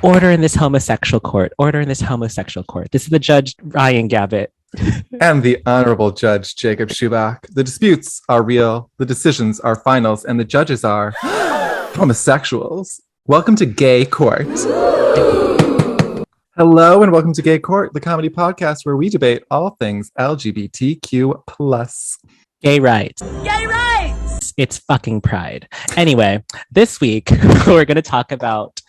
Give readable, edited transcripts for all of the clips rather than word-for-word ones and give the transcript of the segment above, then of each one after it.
Order in this homosexual court. Order in this homosexual court. This is the Judge Ryan Gavitt. And the Honorable Judge Jacob Schubach. The disputes are real, the decisions are finals, and the judges are homosexuals. Welcome to Gay Court. Hello and welcome to Gay Court, the comedy podcast where we debate all things LGBTQ+. Gay rights. Gay rights! It's fucking pride. Anyway, this week we're going to talk about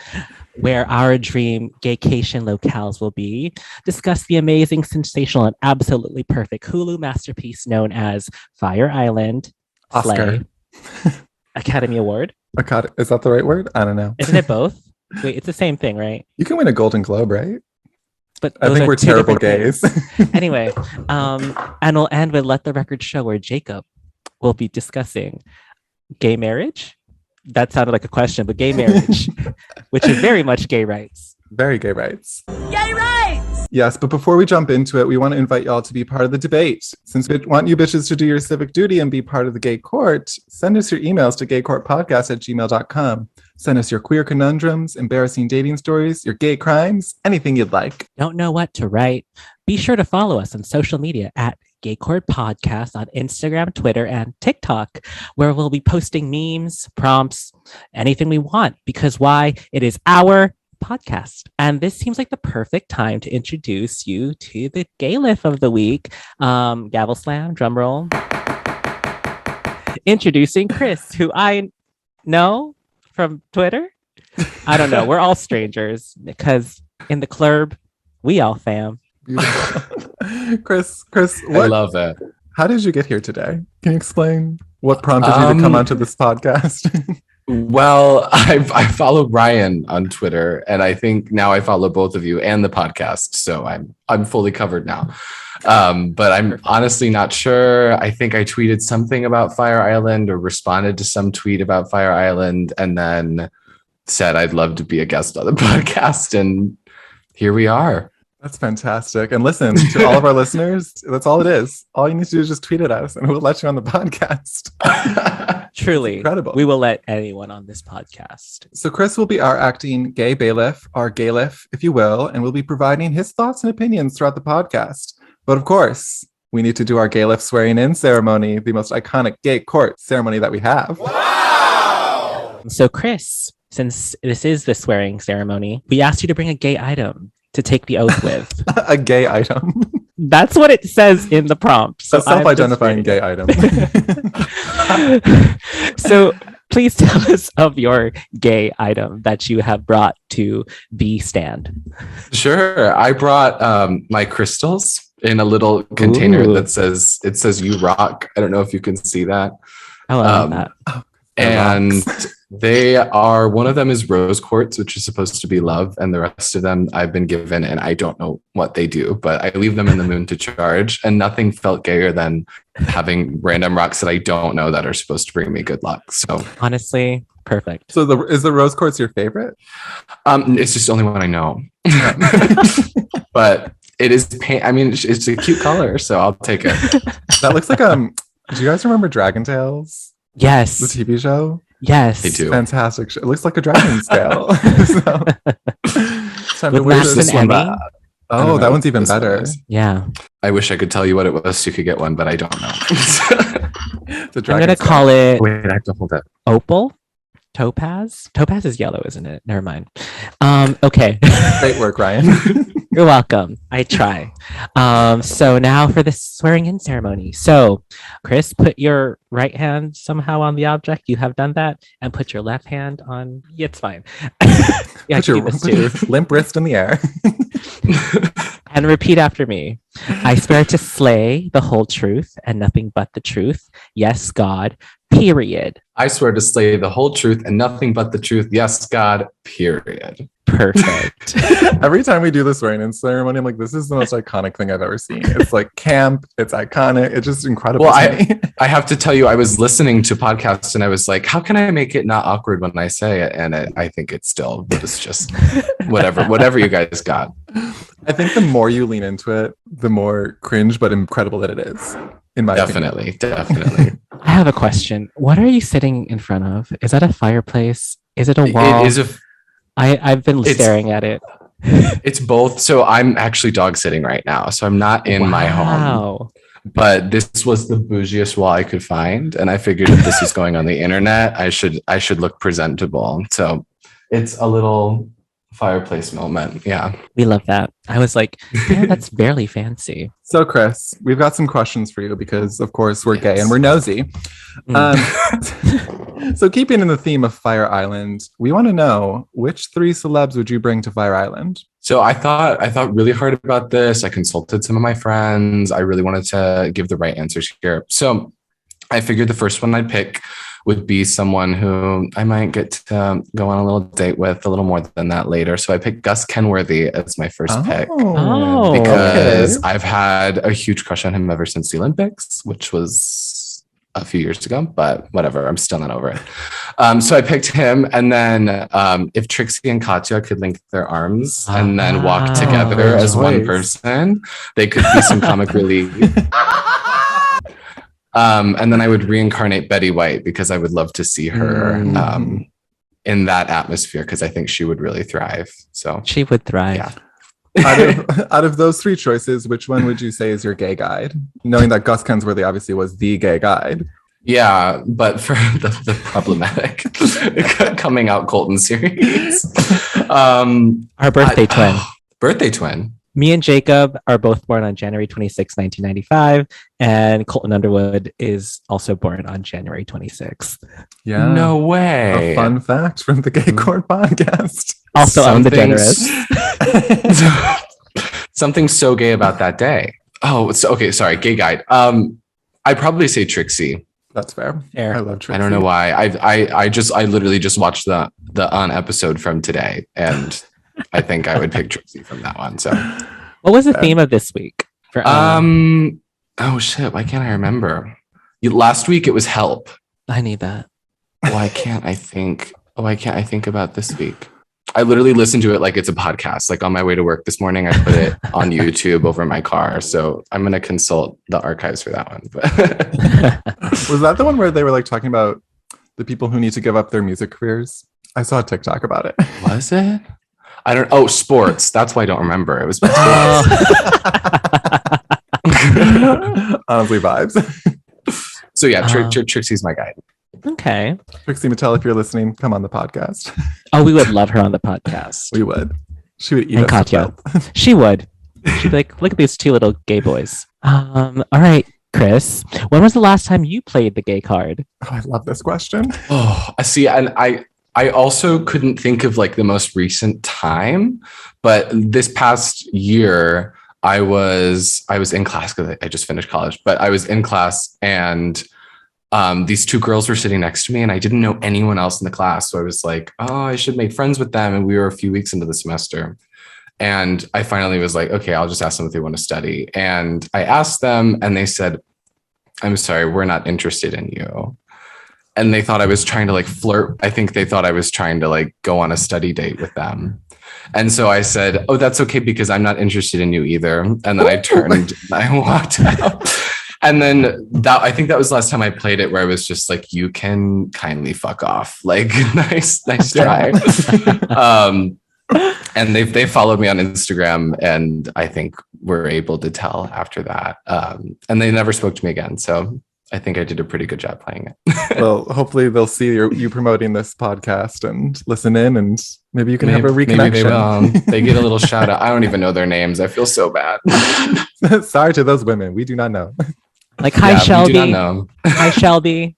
where our dream gay-cation locales will be, discuss the amazing, sensational, and absolutely perfect Hulu masterpiece known as Fire Island, Oscar. Slay, Academy Award. Is that the right word? I don't know. Isn't it both? Wait, it's the same thing, right? You can win a Golden Globe, right? But I think we're terrible gays. Anyway, and we'll end with Let the Record Show, where Jacob will be discussing gay marriage. That sounded like a question, but gay marriage, which is very much gay rights. Very gay rights. Gay rights! Yes, but before we jump into it, we want to invite y'all to be part of the debate. Since we want you bitches to do your civic duty and be part of the gay court, send us your emails to gaycourtpodcast@gmail.com. Send us your queer conundrums, embarrassing dating stories, your gay crimes, anything you'd like. Don't know what to write? Be sure to follow us on social media at Gay Court Podcast on Instagram, Twitter, and TikTok, where we'll be posting memes, prompts, anything we want. Because why? It is our podcast. And this seems like the perfect time to introduce you to the gay lift of the week. Gavel slam, drum roll. Introducing Chris, who I know from Twitter. I don't know. We're all strangers because in the club, we all fam. Chris, I love that. How did you get here today? Can you explain what prompted you to come onto this podcast? Well, I follow Ryan on Twitter, and I think now I follow both of you and the podcast, so I'm fully covered now. But I'm honestly not sure. I think I tweeted something about Fire Island or responded to some tweet about Fire Island, and then said I'd love to be a guest on the podcast, and here we are. That's fantastic. And listen, to all of our listeners, that's all it is. All you need to do is just tweet at us and we'll let you on the podcast. Truly. Incredible. We will let anyone on this podcast. So Chris will be our acting gay bailiff, our gayliff, if you will, and we'll be providing his thoughts and opinions throughout the podcast. But of course, we need to do our gayliff swearing in ceremony, the most iconic gay court ceremony that we have. Wow! So Chris, since this is the swearing ceremony, we asked you to bring a gay item to take the oath with. A gay item. That's what it says in the prompt. So a self-identifying gay item. So please tell us of your gay item that you have brought to the stand. Sure. I brought my crystals in a little container that says "You rock." I don't know if you can see that. I love that. And they are, one of them is rose quartz, which is supposed to be love, and the rest of them I've been given, and I don't know what they do, but I leave them in the moon to charge, and nothing felt gayer than having random rocks that I don't know that are supposed to bring me good luck. So honestly, perfect. So is the rose quartz your favorite? It's just the only one I know. But it is I mean, it's a cute color, so I'll take it. That looks like do you guys remember Dragon Tales? Yes. The TV show? Yes. I do. Fantastic. It looks like a dragon scale. With Max and Emmy. Oh, that one's even better. Yeah. I wish I could tell you what it was so you could get one, but I don't know. I'm going to call it... Wait, I have to hold it. Opal? Topaz? Topaz is yellow, isn't it? Never mind. Okay. Great work, Ryan. You're welcome. I try. So now for the swearing in ceremony. So Chris, put your right hand somehow on the object. You have done that. And put your left hand on... It's fine. Yeah, put your limp wrist in the air. And repeat after me. I swear to slay the whole truth and nothing but the truth. Yes, God. Period. I swear to slay the whole truth and nothing but the truth. Yes, God. Period. Perfect. Every time we do the swearing in ceremony, I'm like, this is the most iconic thing I've ever seen. It's like camp. It's iconic. It's just incredible. Well, I have to tell you, I was listening to podcasts and I was like, how can I make it not awkward when I say it? And I think it's just whatever you guys got. I think the more you lean into it, the more cringe, but incredible that it is. In my opinion. Definitely. I have a question. What are you sitting in front of? Is that a fireplace? Is it a wall? I've been It's- staring at it. It's both. So I'm actually dog sitting right now. So I'm not in my home. Wow. But this was the bougiest wall I could find. And I figured if this is going on the internet, I should look presentable. So it's a little fireplace moment. Yeah. We love that. I was like, yeah, that's barely fancy. So, Chris, we've got some questions for you because, of course, we're gay and we're nosy. So, keeping in the theme of Fire Island, we want to know which 3 celebs would you bring to Fire Island? So I thought really hard about this. I consulted some of my friends. I really wanted to give the right answers here. So I figured the first one I'd pick would be someone who I might get to go on a little date with a little more than that later. So I picked Gus Kenworthy as my first pick because I've had a huge crush on him ever since the Olympics, which was a few years ago, but whatever, I'm still not over it. So I picked him, and then if Trixie and Katya could link their arms and then walk together as one person, they could be some comic relief. And then I would reincarnate Betty White because I would love to see her in that atmosphere because I think she would really thrive. So She would thrive. Yeah. Out of those 3 choices, which one would you say is your gay guide? Knowing that Gus Kensworthy obviously was the gay guide. Yeah, but for the problematic coming out Colton series. Our birthday twin. Birthday twin. Me and Jacob are both born on January 26, 1995, and Colton Underwood is also born on January 26th. Yeah. No way. A fun fact from the Gay Court podcast. Also, I'm the generous. Something so gay about that day. Oh, so, okay. Sorry. Gay guide. I'd probably say Trixie. That's fair. Fair. I love Trixie. I don't know why. I literally just watched the on episode from today, and I think I would pick Trixie from that one. So, What was the theme of this week? For oh shit, why can't I remember? Last week it was Help. I need that. Why can't I think about this week? I literally listened to it like it's a podcast. Like on my way to work this morning, I put it on YouTube over my car. So I'm going to consult the archives for that one. Was that the one where they were like talking about the people who need to give up their music careers? I saw a TikTok about it. Was it? I don't. Oh, sports. That's why I don't remember. It was sports. Honestly, vibes. So yeah, Trixie's my guide. Okay. Trixie Mattel, if you're listening, come on the podcast. Oh, we would love her on the podcast. We would. She would eat And us. Katya. She would. She'd be like, look at these 2 little gay boys. All right, Chris. When was the last time you played the gay card? Oh, I love this question. Oh, I see. And I also couldn't think of like the most recent time, but this past year I was in class because I just finished college, but I was in class and these 2 girls were sitting next to me and I didn't know anyone else in the class. So I was like, oh, I should make friends with them. And we were a few weeks into the semester. And I finally was like, okay, I'll just ask them if they want to study. And I asked them and they said, I'm sorry, we're not interested in you. And they thought I was trying to like flirt. I think they thought I was trying to like go on a study date with them. And so I said, oh, that's okay because I'm not interested in you either. And then I turned and I walked out. And then I think that was the last time I played it where I was just like, you can kindly fuck off. Like, nice try. And they followed me on Instagram and I think we're able to tell after that. And they never spoke to me again. So I think I did a pretty good job playing it. Well, hopefully they'll see you promoting this podcast and listen in and maybe you can have a reconnection. Maybe they will. They get a little shout out. I don't even know their names. I feel so bad. Sorry to those women. We do not know. Like, hi, Yeah, Shelby. we do not know. Hi, Shelby.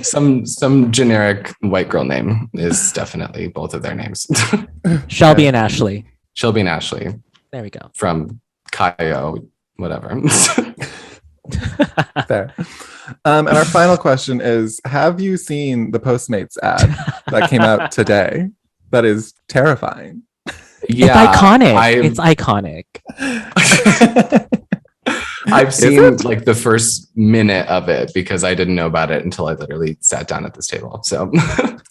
Some generic white girl name is definitely both of their names. Shelby and Ashley. Shelby and Ashley There we go. from Kaio, whatever. Fair. And our final question is, have you seen the Postmates ad that came out today? That is terrifying. Yeah, It's iconic. It's iconic. I've Is seen it? like the first minute of it because I didn't know about it until I literally sat down at this table. So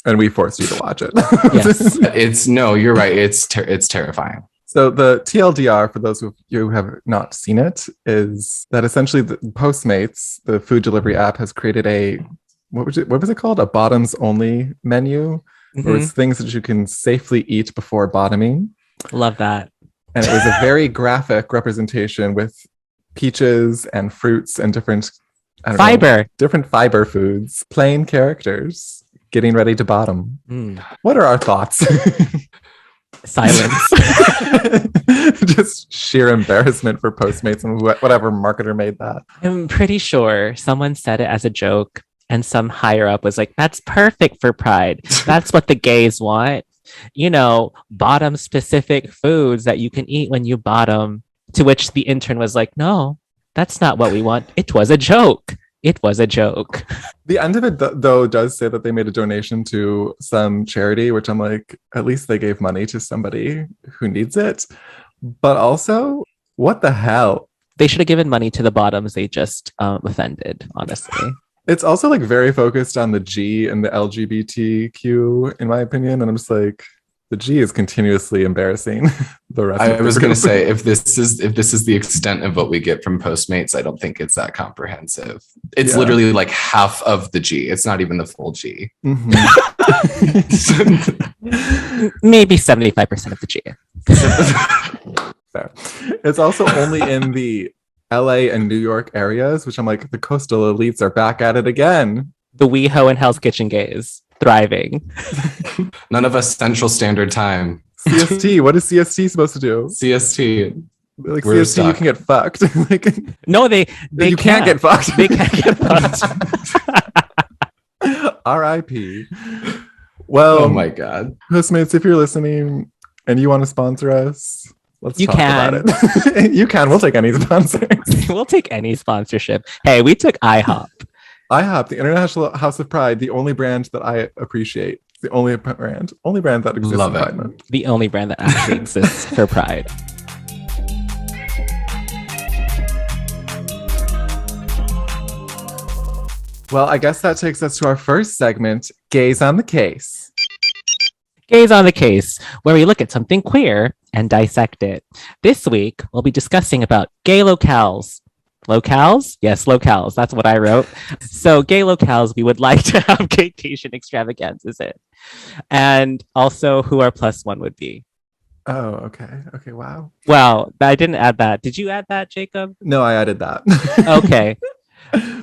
And we forced you to watch it. Yes. no, you're right. It's terrifying. So the TLDR, for those of you who have not seen it, is that essentially the Postmates, the food delivery app, has created what was it called? A bottoms only menu where it's things that you can safely eat before bottoming. Love that. And it was a very graphic representation with peaches and fruits and different different fiber foods, plain characters getting ready to bottom. What are our thoughts? Silence. Just sheer embarrassment for Postmates and whatever marketer made that. I'm pretty sure someone said it as a joke and some higher up was like, that's perfect for Pride. That's what the gays want. You know, bottom specific foods that you can eat when you bottom. To which the intern was like, no, that's not what we want. It was a joke. It was a joke. The end of it, though, does say that they made a donation to some charity, which I'm like, at least they gave money to somebody who needs it. But also, what the hell? They should have given money to the bottoms they just offended, honestly. It's also like very focused on the G and the LGBTQ, in my opinion. And I'm just like, the G is continuously embarrassing the rest. I was going to say, if this is the extent of what we get from Postmates, I don't think it's that comprehensive. It's literally like half of the G. It's not even the full G. Maybe 75% of the G. Fair. It's also only in the LA and New York areas, which I'm like, the coastal elites are back at it again. The WeHo and Hell's Kitchen gays. Thriving. None of us Central Standard Time. CST. What is CST supposed to do? CST. Like we're CST, stuck. You can get fucked. Like, no, they you can't get fucked. They can't get fucked. R.I.P. Well, oh my God, Postmates, if you're listening and you want to sponsor us, let's talk about it. You can. We'll take any sponsors. We'll take any sponsorship. Hey, we took IHOP. IHOP, the International House of Pride, the only brand that I appreciate. The only brand that exists. Love in it. Pride Month. The only brand that actually exists for Pride. Well, I guess that takes us to our first segment, Gays on the Case. Gays on the Case, where we look at something queer and dissect it. This week, we'll be discussing about gay locales. Locales? Yes, locales. That's what I wrote. So gay locales, we would like to have gay-cation extravaganzas in. And also who our plus one would be. Oh, okay. Okay, wow. Wow, I didn't add that. Did you add that, Jacob? No, I added that. Okay.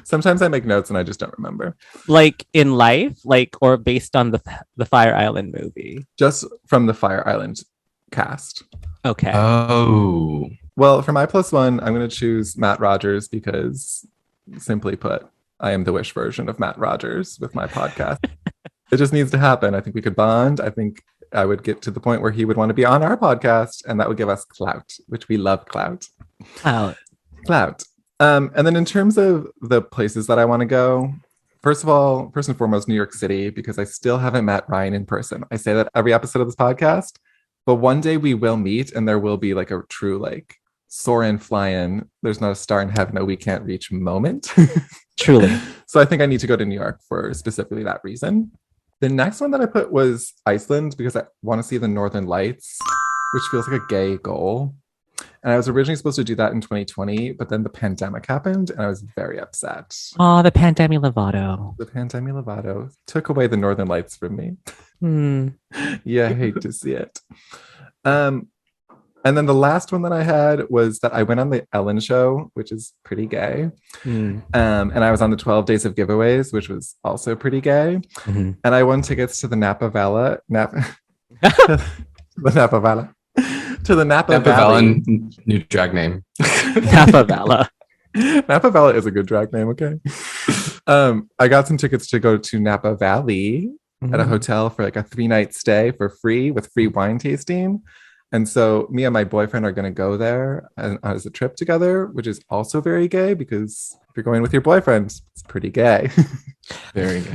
Sometimes I make notes and I just don't remember. Like in life? Like, or based on the Fire Island movie? Just from the Fire Island cast. Okay. Oh. Well, for my plus one, I'm going to choose Matt Rogers because, simply put, I am the Wish version of Matt Rogers with my podcast. It just needs to happen. I think we could bond. I think I would get to the point where he would want to be on our podcast, and that would give us clout, which we love clout. Clout. And then in terms of the places that I want to go, first and foremost, New York City, because I still haven't met Ryan in person. I say that every episode of this podcast, but one day we will meet and there will be like a true like soaring, flying, there's not a star in heaven that we can't reach moment. Truly. So I think I need to go to New York for specifically that reason. The next one that I put was Iceland because I want to see the Northern Lights, which feels like a gay goal. And I was originally supposed to do that in 2020, but then the pandemic happened and I was very upset. Oh, the Pandemic Lovato. The Pandemic Lovato took away the Northern Lights from me. Yeah, I hate to see it. And then the last one that I had was that I went on the Ellen show, which is pretty gay. And I was on the 12 Days of Giveaways, which was also pretty gay. And I won tickets to the Napa Valley. To the Napa Valley. New drag name. Napa Valley. Napa Valley is a good drag name, okay? I got some tickets to go to Napa Valley at a hotel for like a 3-night stay for free with free wine tasting. And so me and my boyfriend are going to go there as a trip together, which is also very gay because if you're going with your boyfriend, it's pretty gay. Very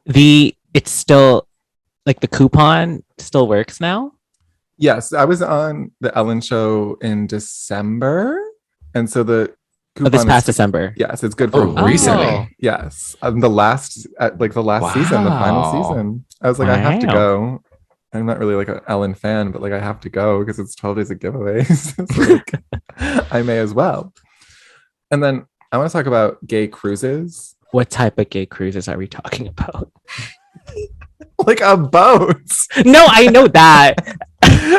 gay. It's still like the coupon still works now? Yes, I was on the Ellen show in December. And so the coupon this past December. Yes, it's good for recently. Yes. The last season, the final season. I was like, I have to go. I'm not really like an Ellen fan, but like I have to go because it's 12 days of giveaways. So like, I may as well. And then I want to talk about gay cruises. What type of gay cruises are we talking about? Like a boat. No, I know that.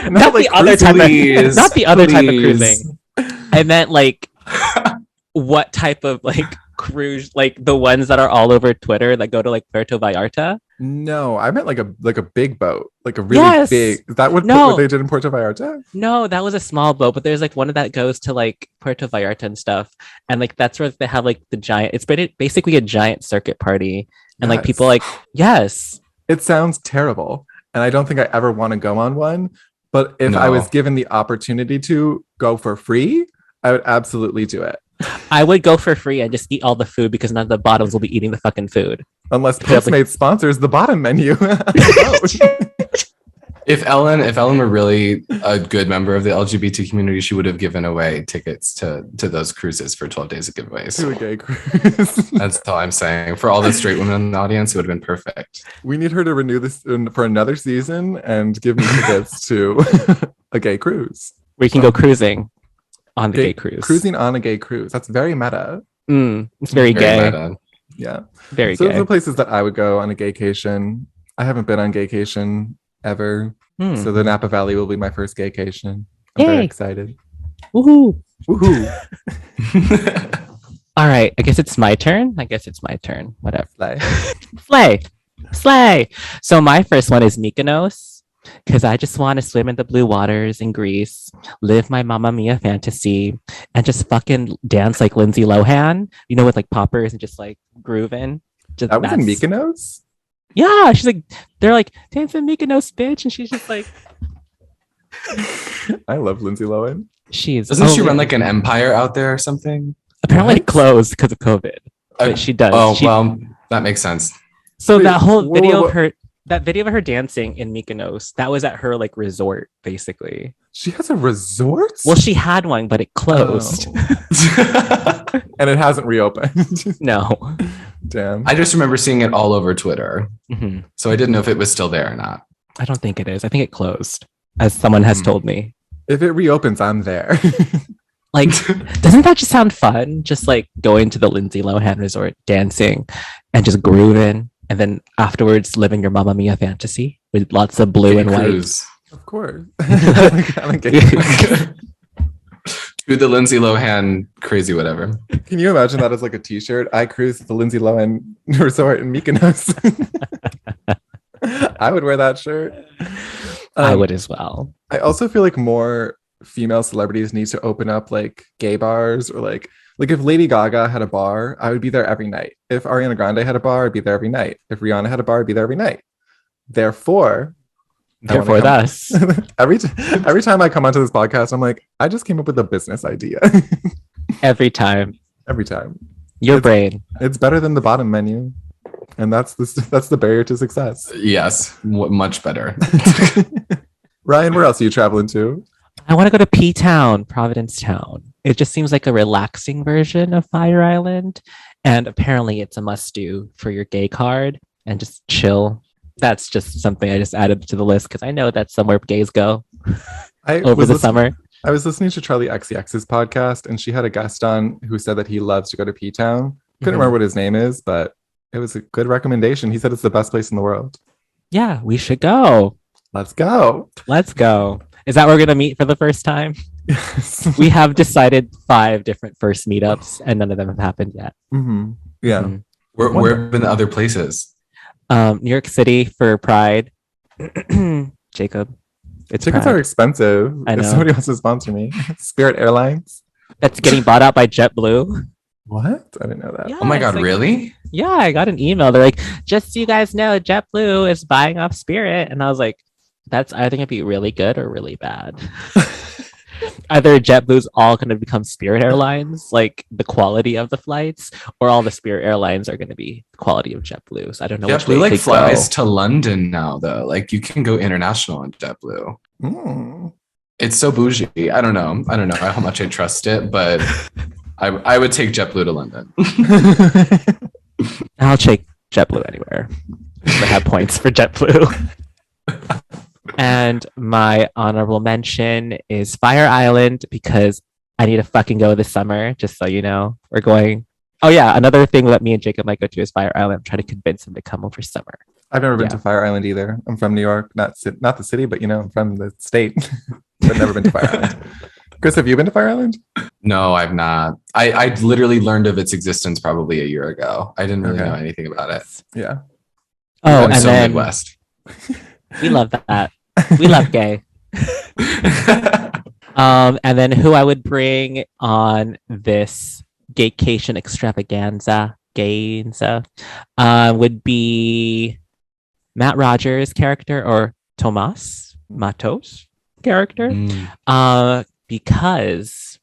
Not like the other type cruising. of, not the other type of Please. cruising. I meant like what type of like cruise, like the ones that are all over Twitter that go to like Puerto Vallarta. No, I meant like a big boat, like a really Yes. big. Is that what No. they did in Puerto Vallarta? No, that was a small boat, but there's like one that goes to like Puerto Vallarta and stuff. And like that's where they have like the giant, it's basically a giant circuit party. And like people like, yes. It sounds terrible. And I don't think I ever want to go on one. But if I was given the opportunity to go for free, I would absolutely do it. I would go for free and just eat all the food because none of the bottoms will be eating the fucking food. Unless Postmates sponsors the bottom menu. If Ellen were really a good member of the LGBT community, she would have given away tickets to those cruises for 12 days of giveaways. To a gay cruise. That's all I'm saying. For all the straight women in the audience, it would have been perfect. We need her to renew this for another season and give me tickets to a gay cruise. We can go cruising on the gay cruise. Cruising on a gay cruise. That's very meta. It's very gay. Meta. Yeah. Very So gay. those are the places that I would go on a gaycation. I haven't been on gaycation ever. So the Napa Valley will be my first gaycation. I'm very excited. Woohoo. Woohoo. All right. I guess it's my turn. Whatever. Slay. Slay. So my first one is Mykonos. Because I just want to swim in the blue waters in Greece, live my Mamma Mia fantasy, and just fucking dance like Lindsay Lohan, you know, with like poppers and just like grooving. That was in Mykonos? Yeah, she's like, they're like, dance in Mykonos, bitch. And she's just like, I love Lindsay Lohan. Doesn't she run like an empire out there or something? Apparently it closed because of COVID. But she does. Oh, well, that makes sense. So that whole video of her, that video of her dancing in Mykonos, that was at her like resort, basically. She has a resort? Well, she had one, but it closed. And it hasn't reopened. No. Damn. I just remember seeing it all over Twitter. Mm-hmm. So I didn't know if it was still there or not. I don't think it is. I think it closed, as someone has told me. If it reopens, I'm there. Like, doesn't that just sound fun? Just like going to the Lindsay Lohan resort, dancing and just grooving. And then afterwards, living your Mamma Mia fantasy with lots of blue and white. Of course. To the Lindsay Lohan crazy whatever. Can you imagine that as like a t-shirt? I cruise to the Lindsay Lohan resort in Mykonos. I would wear that shirt. I would as well. I also feel like more female celebrities need to open up like gay bars, or like if Lady Gaga had a bar, I would be there every night. If Ariana Grande had a bar, I'd be there every night. If Rihanna had a bar, I'd be there every night. Therefore us. every time I come onto this podcast, I'm like, I just came up with a business idea. Every time. Your brain. It's better than the bottom menu. And that's the barrier to success. Yes, much better. Ryan, where else are you traveling to? I want to go to P-Town, Providence Town. It just seems like a relaxing version of Fire Island. And apparently it's a must-do for your gay card and just chill. That's just something I just added to the list because I know that's somewhere gays go over the summer. I was listening to Charlie XCX's podcast, and she had a guest on who said that he loves to go to P-Town. Couldn't remember what his name is, but it was a good recommendation. He said it's the best place in the world. Yeah, we should go. Let's go. Is that where we're going to meet for the first time? Yes. We have decided 5 different first meetups, and none of them have happened yet. Mm-hmm. Yeah. Mm-hmm. Where have been the other places? New York City for Pride. Jacob. Tickets are expensive. I know. If somebody wants to sponsor me. Spirit Airlines. That's getting bought out by JetBlue. What? I didn't know that. Yeah, Oh my God, like, really? Yeah, I got an email. They're like, just so you guys know, JetBlue is buying off Spirit. And I was like, that's either going to be really good or really bad. Either JetBlue's all going to become Spirit Airlines, like the quality of the flights, or all the Spirit Airlines are going to be the quality of JetBlue. So I don't know which way JetBlue like to flies go. to London now, though. Like you can go international on JetBlue. Mm. It's so bougie. I don't know how much I trust it, but I would take JetBlue to London. I'll take JetBlue anywhere. I have points for JetBlue. And my honorable mention is Fire Island because I need to fucking go this summer, just so you know. We're going. Oh, yeah. Another thing that me and Jacob might go to is Fire Island. I'm trying to convince him to come over summer. I've never been Yeah. to Fire Island either. I'm from New York, not the city, but I'm from the state. But never been to Fire Island. Chris, have you been to Fire Island? No, I've not. I literally learned of its existence probably a year ago. I didn't really Okay. know anything about it. Yeah. Oh, I'm and so then Midwest. we love that. We love gay. And then who I would bring on this gaycation extravaganza would be Matt Rogers' character or Tomas Matos' character. Because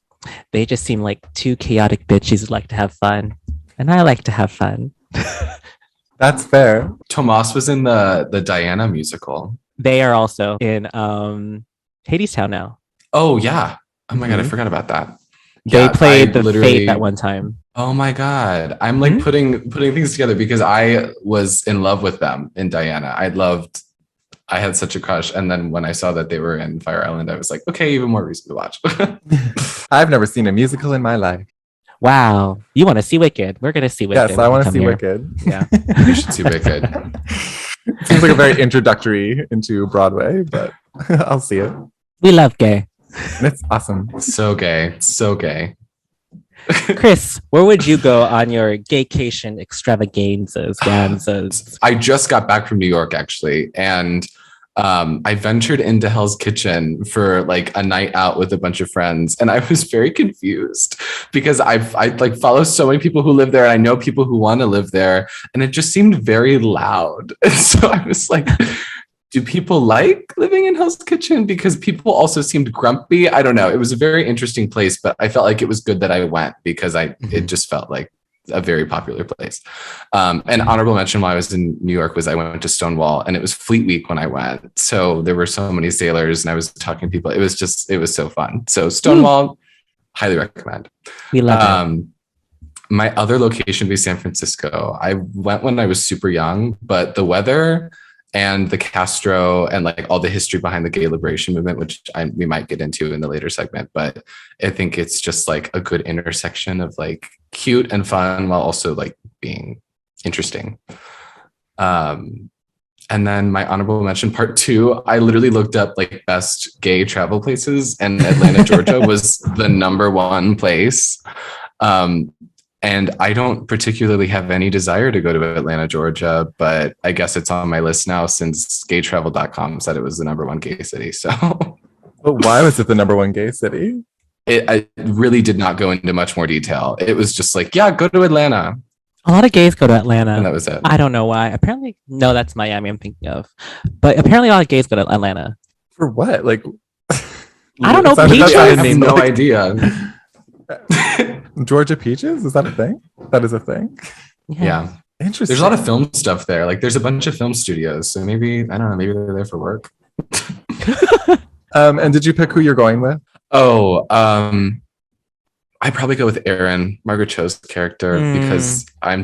they just seem like two chaotic bitches who like to have fun. And I like to have fun. That's fair. Tomas was in the Diana musical. They are also in Hadestown now. Oh yeah. Oh my god, I Mhm. forgot about that. They Yeah, played I the literally- Faith at one time. Oh my god. I'm like Mhm. putting things together because I was in love with them in Diana. I had such a crush. And then when I saw that they were in Fire Island, I was like, okay, even more reason to watch. I've never seen a musical in my life. Wow. You want to see Wicked? We're going to see Wicked. Yes, I want to Come see here. Wicked. Yeah. You should see Wicked. It seems like a very introductory into Broadway, but I'll see it. We love gay. And it's awesome. So gay. So gay. Chris, where would you go on your gaycation extravaganzas? I just got back from New York actually, and I ventured into Hell's Kitchen for like a night out with a bunch of friends, and I was very confused because I like follow so many people who live there, and I know people who want to live there, and it just seemed very loud. And so I was like, do people like living in Hell's Kitchen? Because people also seemed grumpy. I don't know. It was a very interesting place, but I felt like it was good that I went because it just felt like a very popular place. And honorable mention while I was in New York was I went to Stonewall, and it was Fleet Week when I went. So there were so many sailors, and I was talking to people. It was so fun. So Stonewall, highly recommend. We love it. My other location would be San Francisco. I went when I was super young, but the weather and the Castro and like all the history behind the gay liberation movement, which we might get into in the later segment, but I think it's just like a good intersection of like cute and fun while also like being interesting. And then my honorable mention part 2, I literally looked up like best gay travel places, and Atlanta, Georgia was the #1 place. And I don't particularly have any desire to go to Atlanta, Georgia, but I guess it's on my list now since gaytravel.com said it was the #1 gay city. So But why was it the #1 gay city? I really did not go into much more detail. It was just like, yeah, go to Atlanta. A lot of gays go to And Atlanta. that was it. I don't know why. Apparently, no, that's Miami I'm thinking of. But apparently a lot of gays go to Atlanta. For what? Like, I don't know, It sounded- peaches? that I sounded have mean, no like, idea. Georgia peaches? Is that a thing? That is a thing. Yeah. Interesting. There's a lot of film stuff there. Like there's a bunch of film studios. So maybe, I don't know, maybe they're there for work. And did you pick who you're going with? Oh, I'd probably go with Aaron, Margaret Cho's character, because I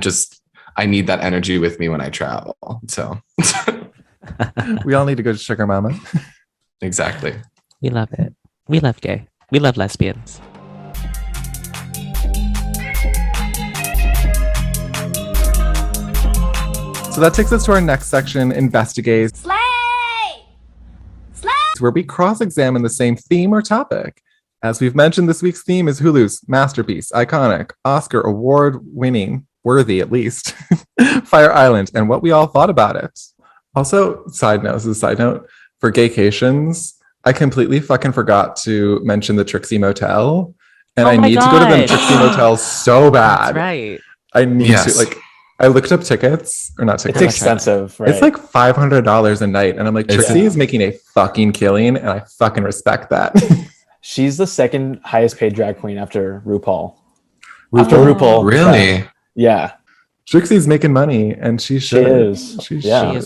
need that energy with me when I travel. So We all need to go to Sugar Mama. exactly. We love it. We love gay. We love lesbians. So that takes us to our next section, Investigate, Slay! Slay! where we cross-examine the same theme or topic. As we've mentioned, this week's theme is Hulu's masterpiece, iconic, Oscar award-winning, worthy at least, Fire Island, and what we all thought about it. Also, this is a side note, for gaycations, I completely fucking forgot to mention the Trixie Motel, and Oh I my need to go to the God. Trixie Motel so bad. That's right. I need Yes. to, like, I looked up tickets, or not tickets. It's expensive, right? It's like $500 a night. And I'm like, It's- Trixie is making a fucking killing, and I fucking respect that. She's the second highest paid drag queen after RuPaul. RuPaul? After RuPaul. Really? Yeah, Trixie's making money, and she she should. is. She Yeah. should.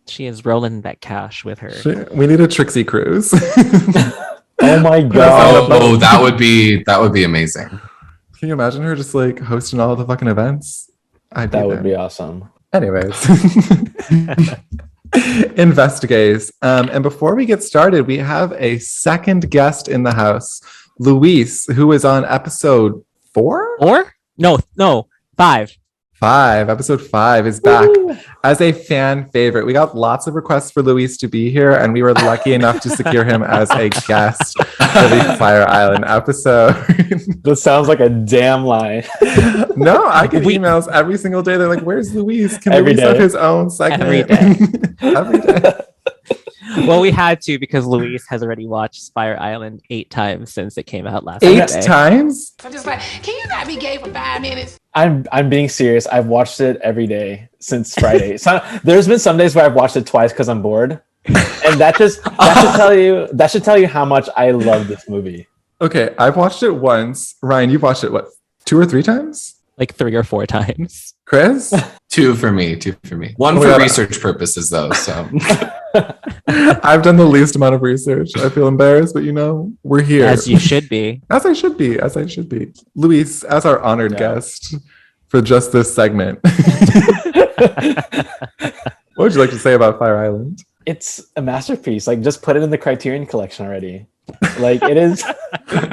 She is rolling that cash with her. We need a Trixie cruise. Oh my god. Oh, that would be amazing. Can you imagine her just like hosting all the fucking events? I'd That be would there. be awesome. Anyways. Investigates. And before we get started, we have a second guest in the house, Luis, who is on episode 4? Or? No, 5. Episode 5 is back as a fan favorite. We got lots of requests for Luis to be here, and we were lucky enough to secure him as a guest for the Fire Island episode. This sounds like a damn lie. No, I get emails every single day. They're like, "Where's Luis? Can Every Luis have day. his own segment?" Every day. Every day. Well, we had to because Luis has already watched Fire Island 8 times since it came out last 8 Friday. times? I'm just like, can you not be gay for 5 minutes? I'm being serious. I've watched it every day since Friday. So there's been some days where I've watched it twice because I'm bored, and that should tell you how much I love this movie. Okay, I've watched it once. Ryan, you've watched it what, 2 or 3 times? Like 3 or 4 times. Chris? 2 for me. One Oh my for God. research purposes, though. So I've done the least amount of research. I feel embarrassed, but we're here. As you should be. As I should be. Luis, as our honored guest for just this segment, what would you like to say about Fire Island? It's a masterpiece. Like, just put it in the Criterion Collection already. Like, it is.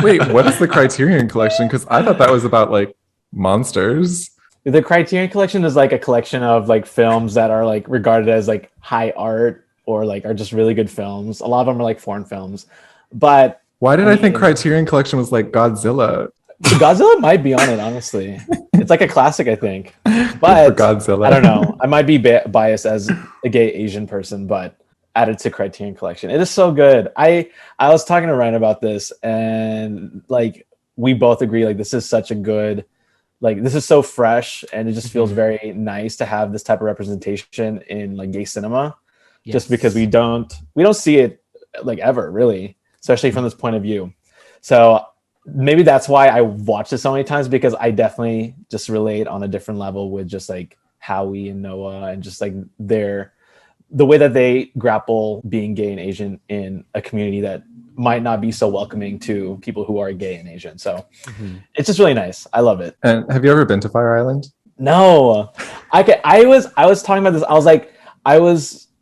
Wait, what is the Criterion Collection? Because I thought that was about like monsters. The Criterion Collection is like a collection of like films that are like regarded as like high art or like are just really good films. A lot of them are like foreign films. But Why did I think Criterion Collection was like Godzilla? Godzilla might be on it, honestly. It's like a classic, I think. But For Godzilla. I don't know. I might be biased as a gay Asian person, but added to Criterion Collection. It is so good. I was talking to Ryan about this, and like we both agree, like this is such a good, like this is so fresh, and it just feels very nice to have this type of representation in like gay cinema. Just because we don't see it like ever, really, especially from this point of view. So maybe that's why I watched it so many times, because I definitely just relate on a different level with just like Howie and Noah, and just like the way that they grapple being gay and Asian in a community that might not be so welcoming to people who are gay and Asian. So it's just really nice. I love it. And have you ever been to Fire Island? No, I was talking about this.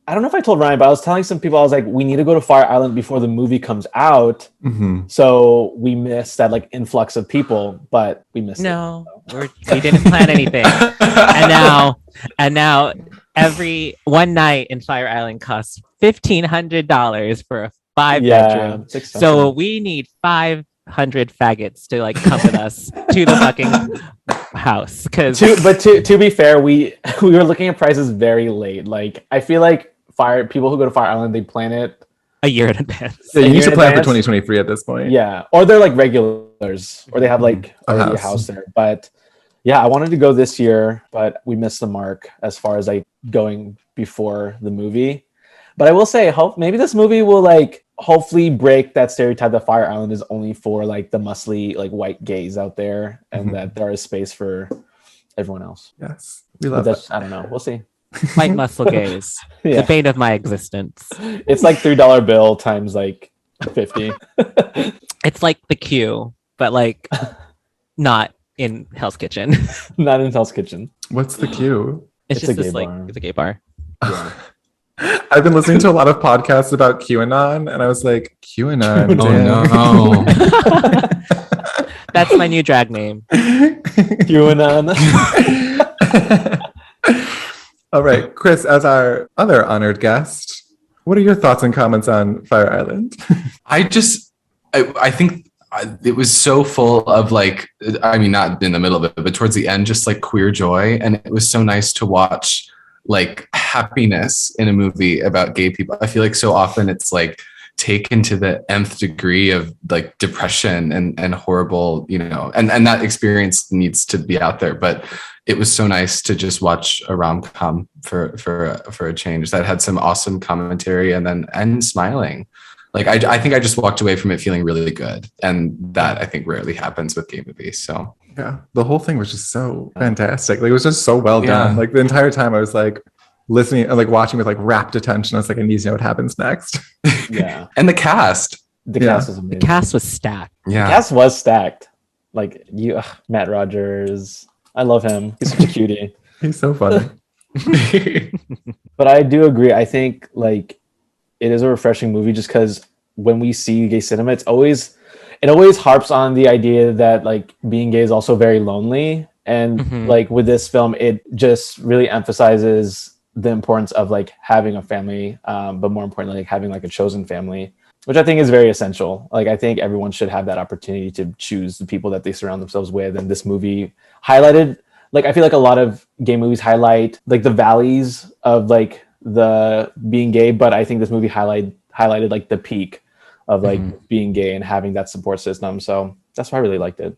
I don't know if I told Ryan, but I was telling some people, I was like, we need to go to Fire Island before the movie comes out. So we missed that like influx of people, but we missed it. We didn't plan anything. and now every one night in Fire Island costs $1,500 for a 5-bedroom. It's expensive. So we need 500 faggots to like come with us to the fucking house. But to be fair, we were looking at prices very late. Like I feel like people who go to Fire Island, they plan it a year in advance. Yeah, you A need year to in plan for advance? 2023 at this point. Yeah, or they're like regulars, or they have like already a house. house there. But yeah, I wanted to go this year, but we missed the mark as far as like going before the movie. But I will say, maybe this movie will like hopefully break that stereotype that Fire Island is only for like the muscly like white gays out there, and that there is space for everyone else. Yes, we But love it. I don't know. We'll see. White muscle gaze. Yeah. The bane of my existence. It's like $3 bill times like 50. It's like the queue, but like not in Hell's Kitchen. Not in Hell's Kitchen. What's the cue? It's It's just a this gay like bar. it's a gay bar. Yeah. I've been listening to a lot of podcasts about QAnon, and I was like, QAnon. Oh damn. no. That's my new drag name. QAnon. All right, Chris, as our other honored guest, what are your thoughts and comments on Fire Island? I think it was so full of like, I mean, not in the middle of it, but towards the end, just like queer joy. And it was so nice to watch like happiness in a movie about gay people. I feel like so often it's like taken to the nth degree of like depression and horrible, and that experience needs to be out there. But it was so nice to just watch a rom-com for a change that had some awesome commentary and smiling. Like I think I just walked away from it feeling really good, and that I think rarely happens with gay movies. So Yeah, the whole thing was just so fantastic. Like it was just so well done. Yeah. Like the entire time I was like listening and like watching with like rapt attention. I was like, I need to know what happens next. Yeah. and the cast, The Yeah. cast was amazing. The cast was stacked. The yeah, cast was stacked. Like Matt Rogers. I love him. He's such a cutie. He's so funny. But I do agree. I think like it is a refreshing movie just because when we see gay cinema, it always harps on the idea that like being gay is also very lonely, And Mhm. like with this film, it just really emphasizes the importance of like having a family, but more importantly, like having like a chosen family, which I think is very essential. Like I think everyone should have that opportunity to choose the people that they surround themselves with. And this movie highlighted, like I feel like a lot of gay movies highlight like the valleys of like the being gay, but I think this movie highlighted like the peak of like being gay and having that support system. So that's why I really liked it.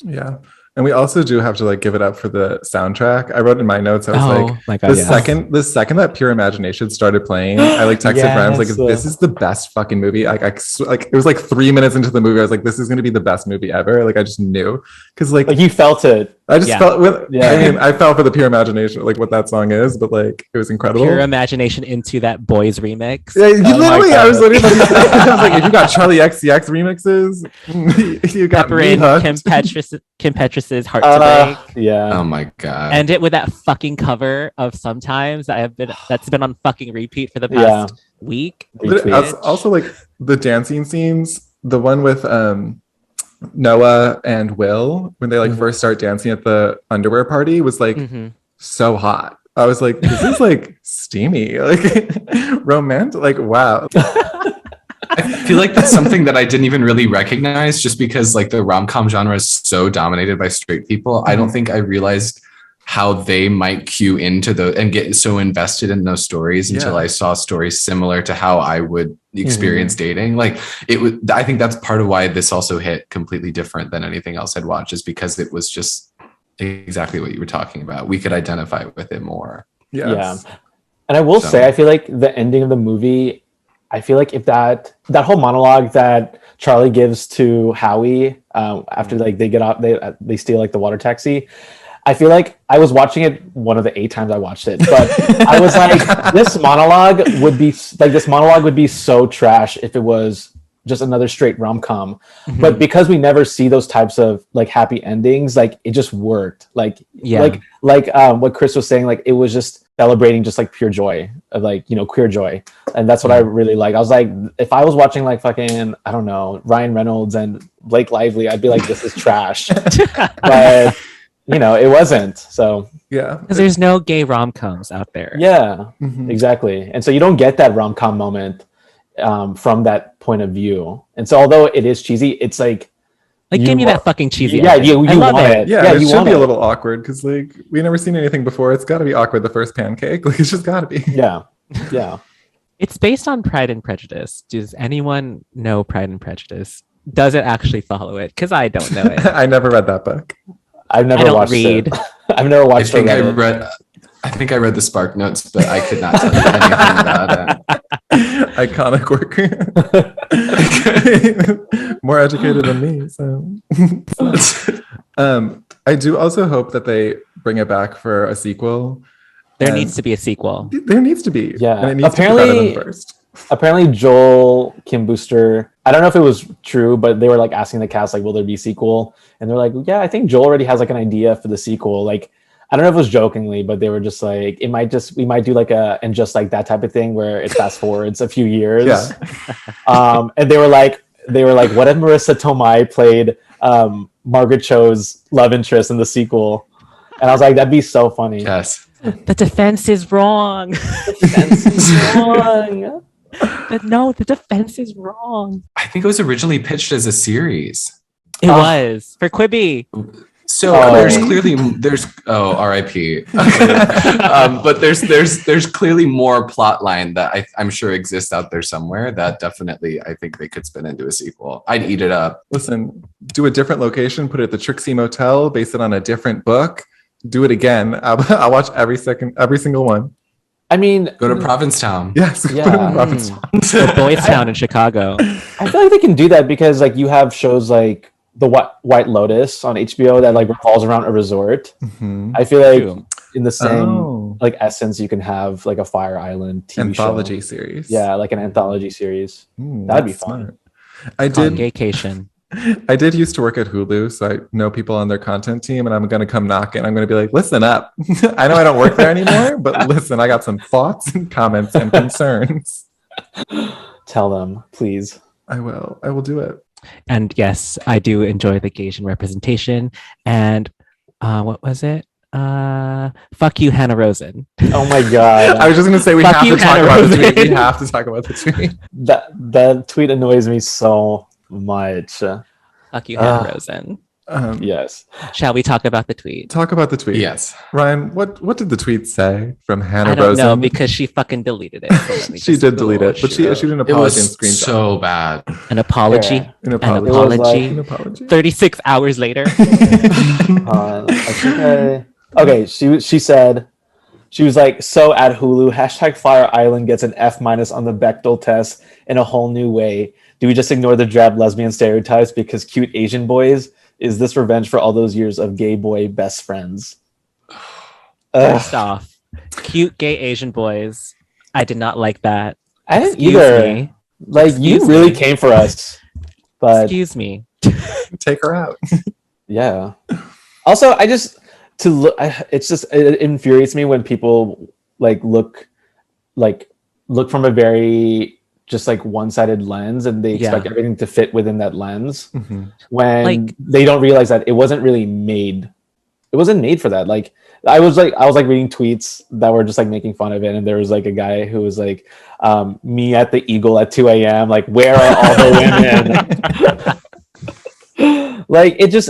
Yeah. And we also do have to like give it up for the soundtrack. I wrote in my notes, I was like, my God, the second that Pure Imagination started playing, I like texted friends like, this is the best fucking movie. Like like it was like 3 minutes into the movie, I was like, this is gonna be the best movie ever. Like I just knew, because like you felt it. I just felt with. I mean, I fell for the Pure Imagination, like what that song is, but like it was incredible. Pure Imagination into that Boys remix. Yeah, literally, I was literally, I was like, if you got Charlie XCX remixes, you got Pepper in Kim Petras's Heart to Break. Yeah. Oh my God. End it with that fucking cover of Sometimes that's been on fucking repeat for the past week. Also, like the dancing scenes, the one with Noah and Will when they like first start dancing at the underwear party was like so hot. I was like, this is like steamy, like romantic, like wow. I feel like that's something that I didn't even really recognize, just because like the rom-com genre is so dominated by straight people. I don't think I realized how they might cue into the and get so invested in those stories until I saw stories similar to how I would experience dating. Like it would, I think that's part of why this also hit completely different than anything else I'd watched, is because it was just exactly what you were talking about. We could identify with it more. Yeah. And I will say, I feel like the ending of the movie, I feel like if that whole monologue that Charlie gives to Howie after like they get off, they steal like the water taxi. I feel like I was watching it one of the 8 times I watched it, but I was like, this monologue would be so trash if it was just another straight rom-com. But because we never see those types of like happy endings, like it just worked. Like what Chris was saying, like it was just celebrating just like pure joy of like, you know, queer joy. And that's what I really like. I was like, if I was watching like fucking, I don't know, Ryan Reynolds and Blake Lively, I'd be like, this is trash. But you know, it wasn't. So because there's no gay rom-coms out there. Exactly. And so you don't get that rom-com moment from that point of view. And so although it is cheesy, it's like give me that fucking cheesy. Yeah, you want it. Yeah, it should be a little awkward because like we never seen anything before. It's got to be awkward the first pancake. Like it's just got to be. Yeah. It's based on Pride and Prejudice. Does anyone know Pride and Prejudice? Does it actually follow it? Because I don't know it. I never read that book. I've never watched it. I've never watched it. I think I read the Spark Notes, but I could not tell you anything about it. Iconic work. More educated than me. So. I do also hope that they bring it back for a sequel. There needs to be a sequel. There needs to be. Yeah. And it needs to be better than first. Apparently Joel Kim Booster, I don't know if it was true, but they were like asking the cast like, will there be a sequel? And they're like, yeah, I think Joel already has like an idea for the sequel. Like, I don't know if it was jokingly, but they were just like, we might do like and just like that type of thing where it fast forwards a few years. And they were like, what if Marissa Tomei played Margaret Cho's love interest in the sequel? And I was like, that'd be so funny. Yes. The defense is wrong. No, the defense is wrong. I think it was originally pitched as a series. It was for Quibi. So there's clearly RIP. But there's clearly more plot line that I'm sure exists out there somewhere that definitely I think they could spin into a sequel. I'd eat it up. Listen, do a different location, put it at the Trixie Motel, base it on a different book. Do it again. I'll watch every single one. I mean, go to Provincetown. Yes, put it in Provincetown. Or Boys Town in Chicago. I feel like they can do that because like you have shows like the White Lotus on HBO that like revolves around a resort. I feel like in the same like essence, you can have like a Fire Island TV anthology show. Series. Yeah, like an anthology series. That'd be fun. I did gay-cation. I did used to work at Hulu, so I know people on their content team, and I'm going to come knocking. I'm going to be like, listen up. I know I don't work there anymore, but listen, I got some thoughts and comments and concerns. Tell them, please. I will do it. And yes, I do enjoy the Gaysian representation. And What was it? Fuck you, Hannah Rosen. Oh my god. I was just gonna say we Fuck have you, to talk Hannah about the Rosen. tweet. We have to talk about the tweet. That tweet annoys me so much. Fuck you, Hannah Rosen. Yes. Shall we talk about the tweet? Talk about the tweet. Yes. Ryan, what did the tweet say from Hannah I don't Rosen? know because she fucking deleted it. So let me She just did delete it, but she bullshit. issued an It apology and was screenshot. so bad. An apology. Yeah. An An apology. It was apology. An apology. 36 hours later. Okay, she said, she was like, so at Hulu, hashtag Fire Island gets an F- on the Bechdel test in a whole new way. Do we just ignore the drab lesbian stereotypes because cute Asian boys? Is this revenge for all those years of gay boy best friends? First off, cute gay Asian boys. I did not like that. I didn't Excuse either. me. Like, Excuse you really me. came for us. But Excuse me. Take her out. yeah. Also, it infuriates me when people look from a very just like one-sided lens and they expect everything to fit within that lens when they don't realize that it wasn't really made. It wasn't made for that. Like I was reading tweets that were just like making fun of it, and there was like a guy who was like, me at the Eagle at 2 a.m. Like, where are all the women? Like it's just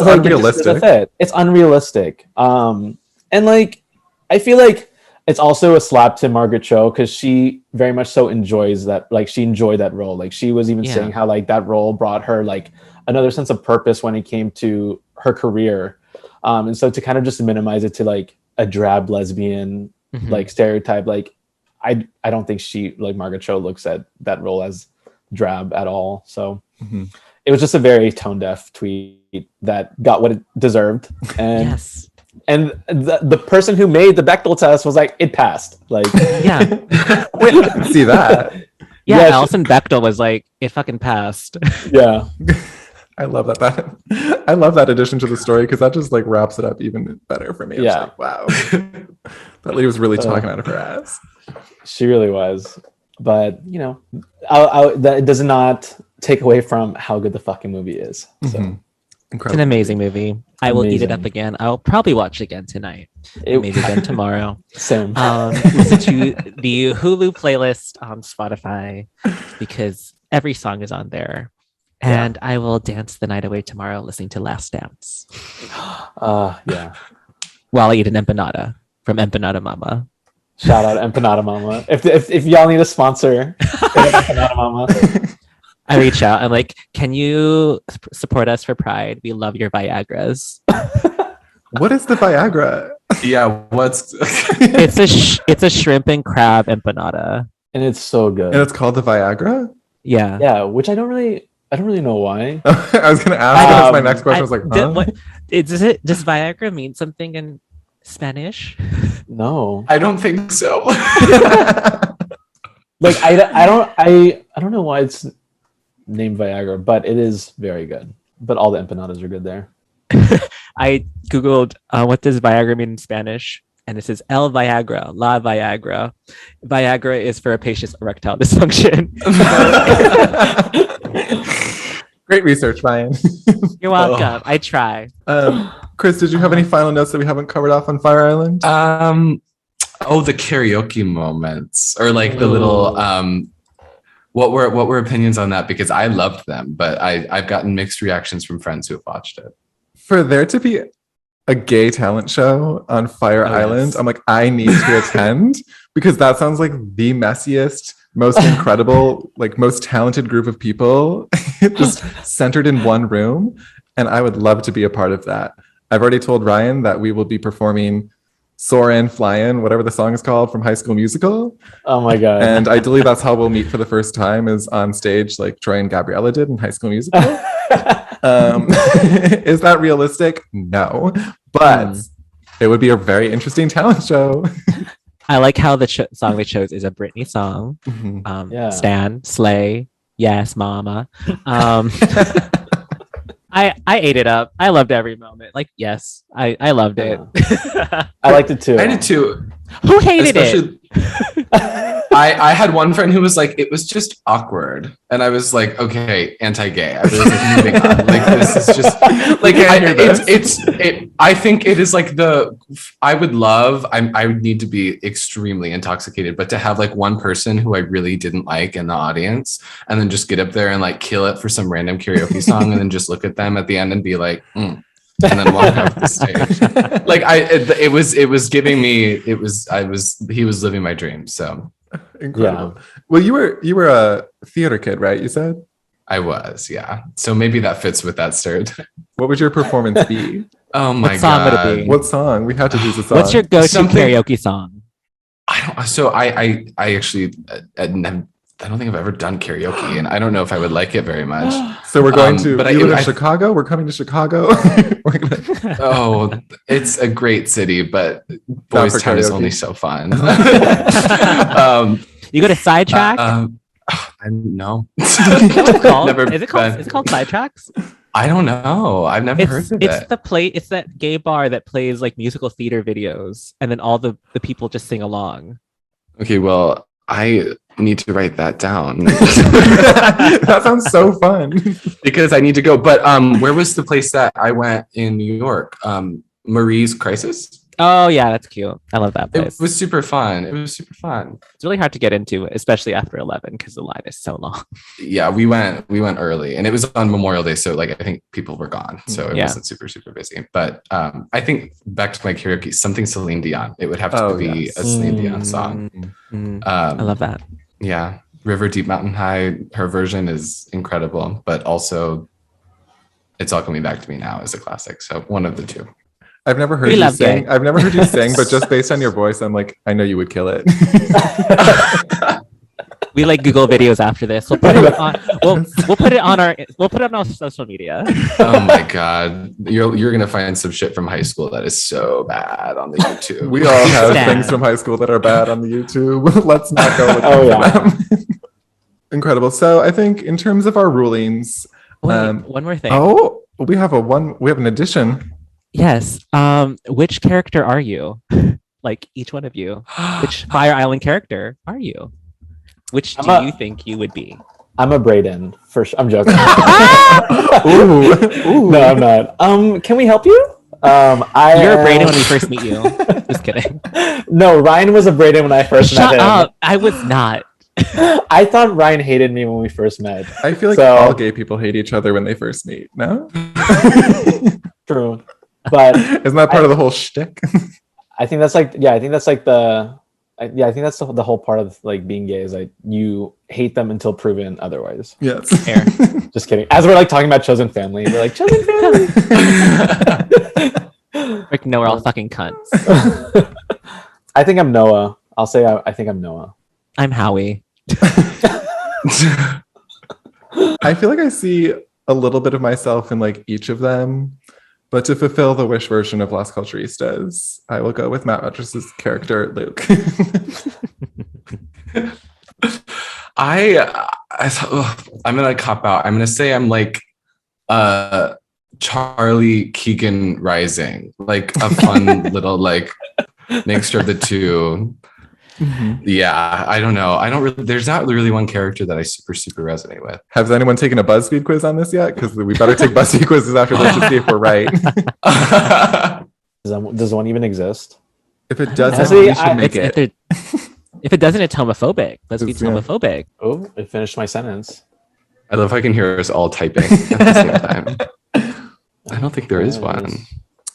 unrealistic. It's unrealistic. And like I feel like it's also a slap to Margaret Cho because she very much so enjoys that. Like she enjoyed that role. Like she was even saying how like that role brought her like another sense of purpose when it came to her career. And so to kind of just minimize it to like a drab lesbian like stereotype, like I don't think Margaret Cho looks at that role as drab at all. So it was just a very tone deaf tweet that got what it deserved. And and the person who made the Bechdel test was like, it passed. Like Wait, I didn't see that. Yeah, Alison Bechdel was like, it fucking passed. Yeah. I love that. I love that addition to the story because that just like wraps it up even better for me. I'm just like, wow. That lady was really talking out of her ass. She really was. But, you know, that does not take away from how good the fucking movie is. So. It's an amazing movie. I will eat it up again. I'll probably watch it again tonight. Maybe again tomorrow. Same. Listen to the Hulu playlist on Spotify because every song is on there. And I will dance the night away tomorrow listening to Last Dance. Yeah. While I eat an empanada from Empanada Mama. Shout out Empanada Mama. If y'all need a sponsor, Empanada Mama. I reach out. I'm like, can you support us for Pride? We love your Viagras. What is the Viagra? Yeah, what's it's a shrimp and crab empanada, and it's so good. And it's called the Viagra? Yeah, which I don't really know why. I was gonna ask. That's my next question. I was like, huh? Does Viagra mean something in Spanish? No, I don't think so. Like I don't know why it's named Viagra, but it is very good. But all the empanadas are good there. I googled what does Viagra mean in Spanish, and it says El Viagra, La Viagra. Viagra is for a patient's erectile dysfunction. Great research, Ryan. You're welcome. I try. Chris, did you have any final notes that we haven't covered off on Fire Island? The karaoke moments, or like the little what were opinions on that? Because I loved them, but I've gotten mixed reactions from friends who have watched it. For there to be a gay talent show on Fire Island, yes. I'm like, I need to attend because that sounds like the messiest, most incredible, like most talented group of people just centered in one room. And I would love to be a part of that. I've already told Ryan that we will be performing Soarin', Flyin', whatever the song is called from High School Musical. Oh my God. And ideally that's how we'll meet for the first time, is on stage like Troy and Gabriella did in High School Musical. Is that realistic? No, but it would be a very interesting talent show. I like how the song they chose is a Britney song. Stan, Slay, yes, Mama. I ate it up. I loved every moment. Like, yes, I loved it. I liked it too. I did too. Who hated it? I had one friend who was like, it was just awkward, and I was like, okay, anti-gay. I was like, moving on. Like this is just like I think it is like I would need to be extremely intoxicated, but to have like one person who I really didn't like in the audience, and then just get up there and like kill it for some random karaoke song, and then just look at them at the end and be like, and then walk off the stage. Like it was giving me, he was living my dream. So incredible. Yeah. Well, you were a theater kid, right? You said? I was, yeah. So maybe that fits with that stereotype. What would your performance be? Oh my God. What song would it be? What song? We had to choose a song. What's your go-to karaoke song? I actually I don't think I've ever done karaoke, and I don't know if I would like it very much. So we're going to Chicago. We're coming to Chicago. Oh, it's a great city, but Boys Town is only so fun. You go to Sidetrack? No. What's it called? Is it called Sidetracks? I don't know. I've never heard of it. It's that gay bar that plays like musical theater videos, and then all the people just sing along. Okay, well, I need to write that down. That sounds so fun. Because I need to go. But where was the place that I went in New York? Marie's Crisis? Oh yeah, that's cute. I love that place. It was super fun. It's really hard to get into, especially after 11, because the line is so long. Yeah, we went early, and it was on Memorial Day, so like I think people were gone, so it wasn't super busy. But I think back to my karaoke, something Celine Dion. It would have to be a Celine Dion song. I love that. Yeah, River Deep Mountain High. Her version is incredible, but also It's All Coming Back to Me Now is a classic. So one of the two. I've never heard you sing. I've never heard you sing, but just based on your voice, I'm like, I know you would kill it. We like Google videos after this. We'll put it on. We'll put it on our social media. Oh my God, you're gonna find some shit from high school that is so bad on the YouTube. We all have things from high school that are bad on the YouTube. Let's not go with them. Incredible. So I think in terms of our rulings, one more thing. Oh, we have an addition. Yes. Which character are you? Like each one of you. Which Fire Island character are you? Which do you think you would be? I'm a Brayden. For sure. I'm joking. Ooh. No, I'm not. Can we help you? You're a Brayden when we first meet you. Just kidding. No, Ryan was a Brayden when I first met him. Shut up. I was not. I thought Ryan hated me when we first met. I feel like all gay people hate each other when they first meet. No? True. But isn't that part of the whole shtick? I think that's like the whole part of like being gay is like you hate them until proven otherwise. Yes. Fair. Just kidding. As we're like talking about chosen family, we're like chosen family. Like no, we're all fucking cunts. I think I'm Noah. I'll say I think I'm Noah. I'm Howie. I feel like I see a little bit of myself in like each of them. But to fulfill the wish version of Las Culturistas, I will go with Matt Rodriguez's character, Luke. I'm going to cop out. I'm going to say I'm like Charlie Keegan Rising, like a fun little like mixture of the two. Mm-hmm. Yeah, I don't know. There's not really one character that I super resonate with. Has anyone taken a BuzzFeed quiz on this yet? Because we better take BuzzFeed quizzes after this to see if we're right. Does one even exist? If it doesn't, we should make it. If it doesn't, it's homophobic. BuzzFeed's homophobic. Oh, it finished my sentence. I love how I can hear us all typing at the same time. I don't think there is one.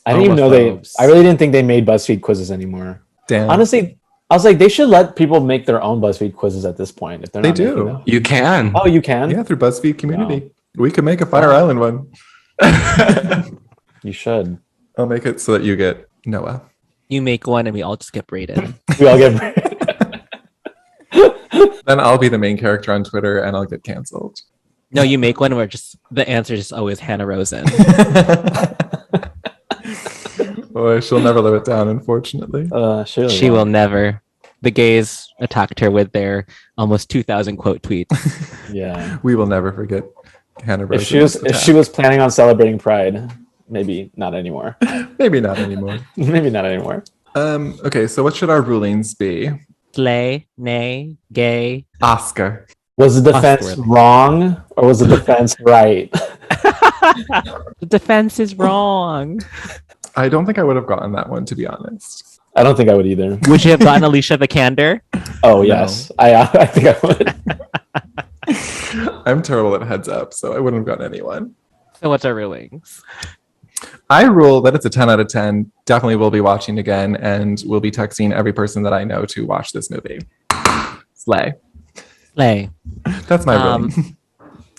I didn't even know I really didn't think they made BuzzFeed quizzes anymore. Damn. Honestly, I was like, they should let people make their own BuzzFeed quizzes at this point. If they're not making them. You can. Oh, you can? Yeah, through BuzzFeed community. Wow. We could make a Fire Island one. You should. I'll make it so that you get Noah. You make one and we all just get Brayden. We all get Brayden. Then I'll be the main character on Twitter and I'll get canceled. No, you make one where just the answer is always Hannah Rosen. Boy, she'll never live it down, unfortunately. She will never. The gays attacked her with their almost 2,000 quote tweets. Yeah. We will never forget Hannah Rosen. If she was planning on celebrating Pride, maybe not anymore. Maybe not anymore. Maybe not anymore. Okay, so what should our rulings be? slay, nay, gay. Oscar. Was the defense Trustworthy. wrong or was the defense right? The defense is wrong. I don't think I would have gotten that one, to be honest. I don't think I would either. Would you have gotten Alicia Vikander? Oh, yes. I think I would. I'm terrible at heads up, so I wouldn't have gotten anyone. So what's our rulings? I rule that it's a 10 out of 10. Definitely will be watching again, and will be texting every person that I know to watch this movie. Slay. Slay. That's my ruling.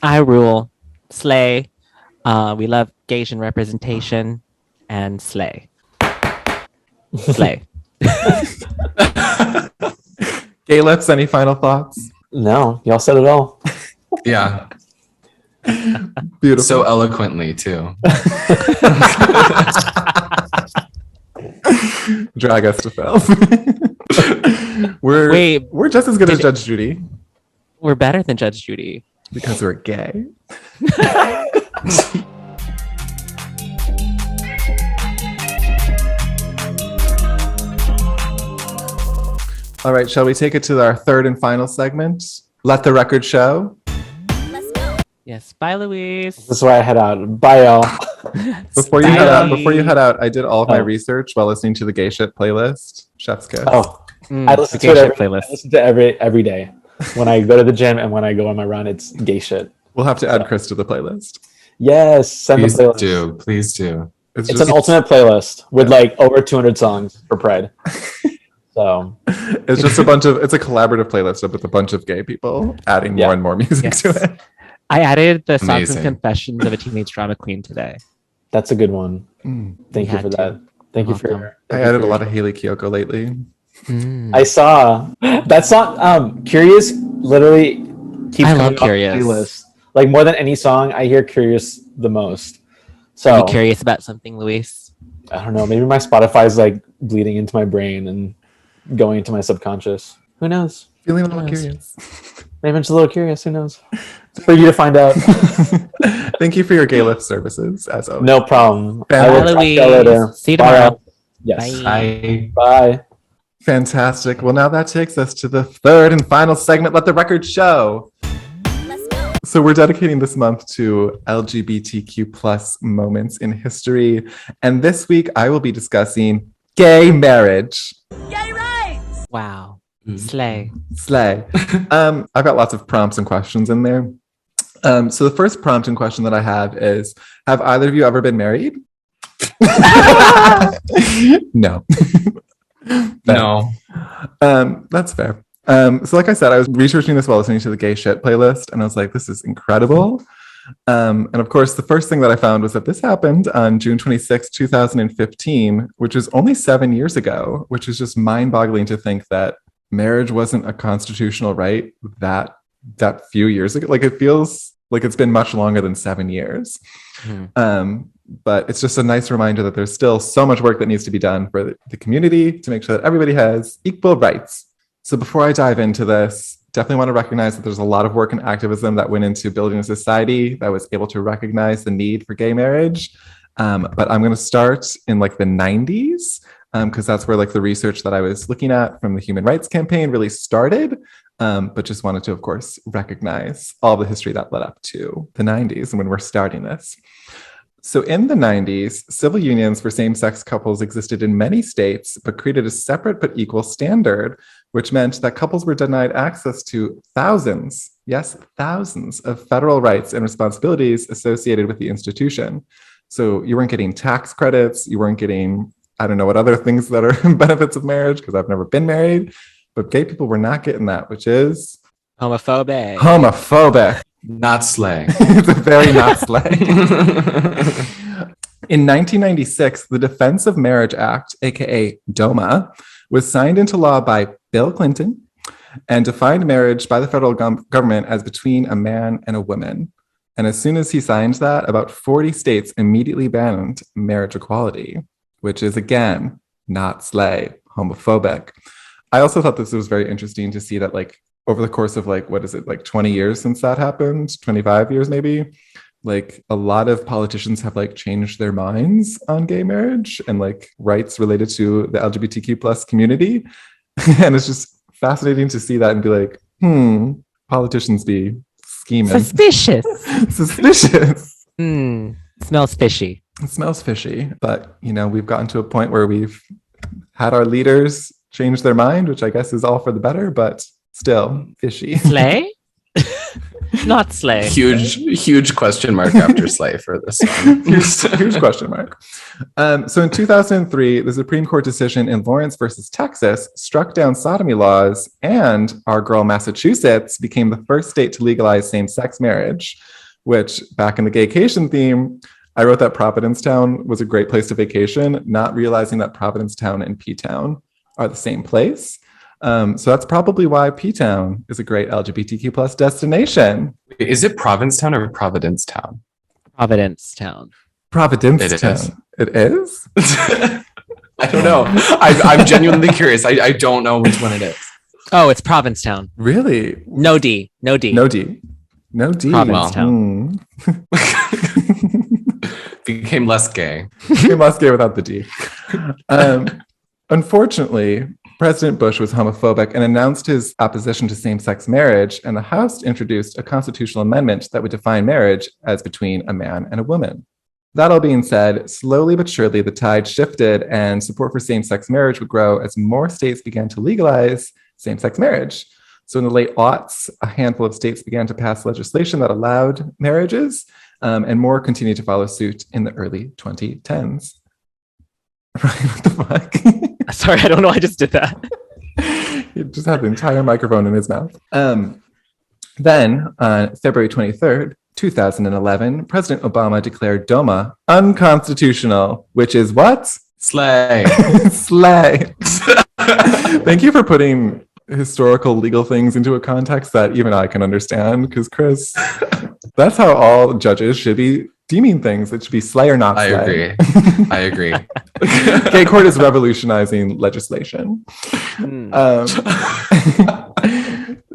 I rule slay. We love Asian representation and slay. Slay. Gay Lips, any final thoughts? No, y'all said it all. Yeah. Beautiful. So eloquently too. Drag us to film. We're just as good as Judge Judy We're better than Judge Judy. because we're gay. All right, shall we take it to our third and final segment? Let the record show. Yes. Bye, Louise. This is where I head out. Bye, y'all. Before you head out, I did all of my Oh. research while listening to the Gay Shit playlist. Chef's kiss. Oh, I listen the to gay it shit playlist. I listen to every day. When I go to the gym and when I go on my run, it's gay shit. We'll have to add Chris to the playlist. Yes, send Please the playlist. do. Please do. It's It's just an ultimate playlist with like over 200 songs for Pride. So it's just it's a collaborative playlist with a bunch of gay people adding more and more music Yes. to it. I added the songs and Amazing. confessions of a teenage drama queen today. that's a good one. Thank you had for to. that. Thank you for. Welcome. I added a lot of Haley Kiyoko lately. I saw that song. Curious literally keeps I coming love up on the Curious. playlist. Like more than any song, I hear Curious the most. So Are you curious about something, Luis? I don't know. Maybe my Spotify is like bleeding into my brain and going into my subconscious. Who knows? Feeling a little Yes. curious. Maybe I'm just a little curious. Who knows? For you to find out. Thank you for your gay lift services, as always. No problem. Bye, I will Bye, talk to y'all later. Louise. See you Bye, tomorrow. y'all. Yes. Bye. Bye. Fantastic. Well, now that takes us to the third and final segment, Let the Record Show. So we're dedicating this month to LGBTQ plus moments in history. And this week I will be discussing gay marriage. Wow. Mm. Slay. Slay. I've got lots of prompts and questions in there. So the first prompt and question that I have is, have either of you ever been married? No. No. That's fair. So like I said, I was researching this while listening to the Gay Shit playlist, and I was like, this is incredible. And of course, the first thing that I found was that this happened on June 26, 2015, which is only 7 years ago, which is just mind-boggling to think that marriage wasn't a constitutional right that few years ago. Like, it feels like it's been much longer than 7 years. But it's just a nice reminder that there's still so much work that needs to be done for the community to make sure that everybody has equal rights. So before I dive into this, definitely want to recognize that there's a lot of work and activism that went into building a society that was able to recognize the need for gay marriage. But I'm going to start in like the 90s, because that's where like the research that I was looking at from the Human Rights Campaign really started. But just wanted to, of course, recognize all the history that led up to the 90s and when we're starting this. So in the 90s, civil unions for same-sex couples existed in many states, but created a separate but equal standard, which meant that couples were denied access to thousands, yes, thousands of federal rights and responsibilities associated with the institution. So you weren't getting tax credits, you weren't getting, I don't know what other things that are benefits of marriage, because I've never been married, but gay people were not getting that, which is Homophobic. homophobic. Not slay. It's a very not slay. In 1996, the Defense of Marriage Act, aka DOMA, was signed into law by Bill Clinton and defined marriage by the federal government as between a man and a woman. And as soon as he signed that, about 40 states immediately banned marriage equality, which is, again, not slay, homophobic. I also thought this was very interesting to see that, like, over the course of like, what is it, like 20 years since that happened, 25 years maybe, like a lot of politicians have like changed their minds on gay marriage and like rights related to the LGBTQ plus community. And it's just fascinating to see that and be like, politicians be scheming. Suspicious. Suspicious. Smells fishy. It smells fishy, but we've gotten to a point where we've had our leaders change their mind, which I guess is all for the better, but still fishy. Slay? Not slay. Huge question mark after slay for this one. huge question mark. So in 2003, the Supreme Court decision in Lawrence versus Texas struck down sodomy laws, and our girl Massachusetts became the first state to legalize same-sex marriage, which, back in the gay-cation theme, I wrote that Providencetown was a great place to vacation, not realizing that Providencetown and P-Town are the same place. So that's probably why P-Town is a great LGBTQ plus destination. Is it Provincetown or Providencetown? Providencetown. Providencetown. It is? I don't know. I'm genuinely curious. I don't know which one it is. Oh, it's Provincetown. Really? No D. No D. Provincetown. Became less gay. Became less gay without the D. Unfortunately, President Bush was homophobic and announced his opposition to same-sex marriage, and the House introduced a constitutional amendment that would define marriage as between a man and a woman. That all being said, slowly but surely the tide shifted and support for same-sex marriage would grow as more states began to legalize same-sex marriage. So in the late aughts, a handful of states began to pass legislation that allowed marriages, and more continued to follow suit in the early 2010s. What the fuck? Sorry, I don't know. I just did that. He just had the entire microphone in his mouth. Then, on February 23rd, 2011, President Obama declared DOMA unconstitutional, which is what? Slay. Slay. Thank you for putting historical legal things into a context that even I can understand, because Chris, that's how all judges should be deeming things. It should be slay or not slay. I agree. Gay court is revolutionizing legislation.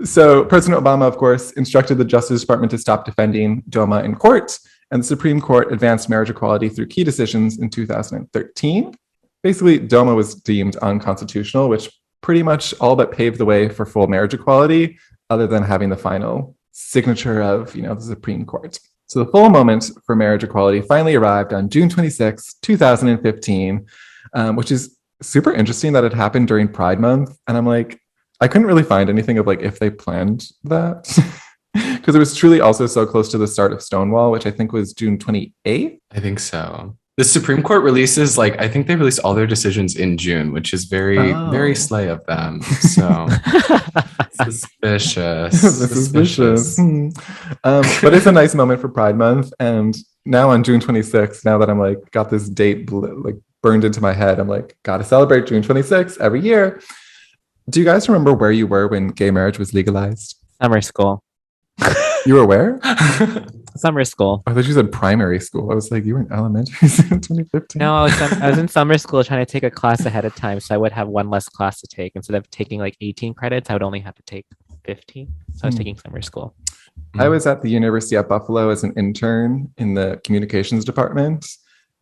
So President Obama, of course, instructed the Justice Department to stop defending DOMA in court, and the Supreme Court advanced marriage equality through key decisions in 2013. Basically, DOMA was deemed unconstitutional, which pretty much all but paved the way for full marriage equality, other than having the final signature of, the Supreme Court. So the full moment for marriage equality finally arrived on June 26, 2015, which is super interesting that it happened during Pride Month. And I'm like, I couldn't really find anything of like if they planned that, because it was truly also so close to the start of Stonewall, which I think was June 28th. I think so. The Supreme Court releases, I think they released all their decisions in June, which is very slay of them. So suspicious. Suspicious. But it's a nice moment for Pride Month. And now on June 26th, now that I'm got this date burned into my head, I'm gotta celebrate June 26th every year. Do you guys remember where you were when gay marriage was legalized? Summer school. You were where? Summer school. I thought you said primary school. I was like, you were in elementary in 2015. No, I was in summer school trying to take a class ahead of time, so I would have one less class to take. Instead of taking 18 credits, I would only have to take 15. So I was taking summer school. I was at the University at Buffalo as an intern in the communications department,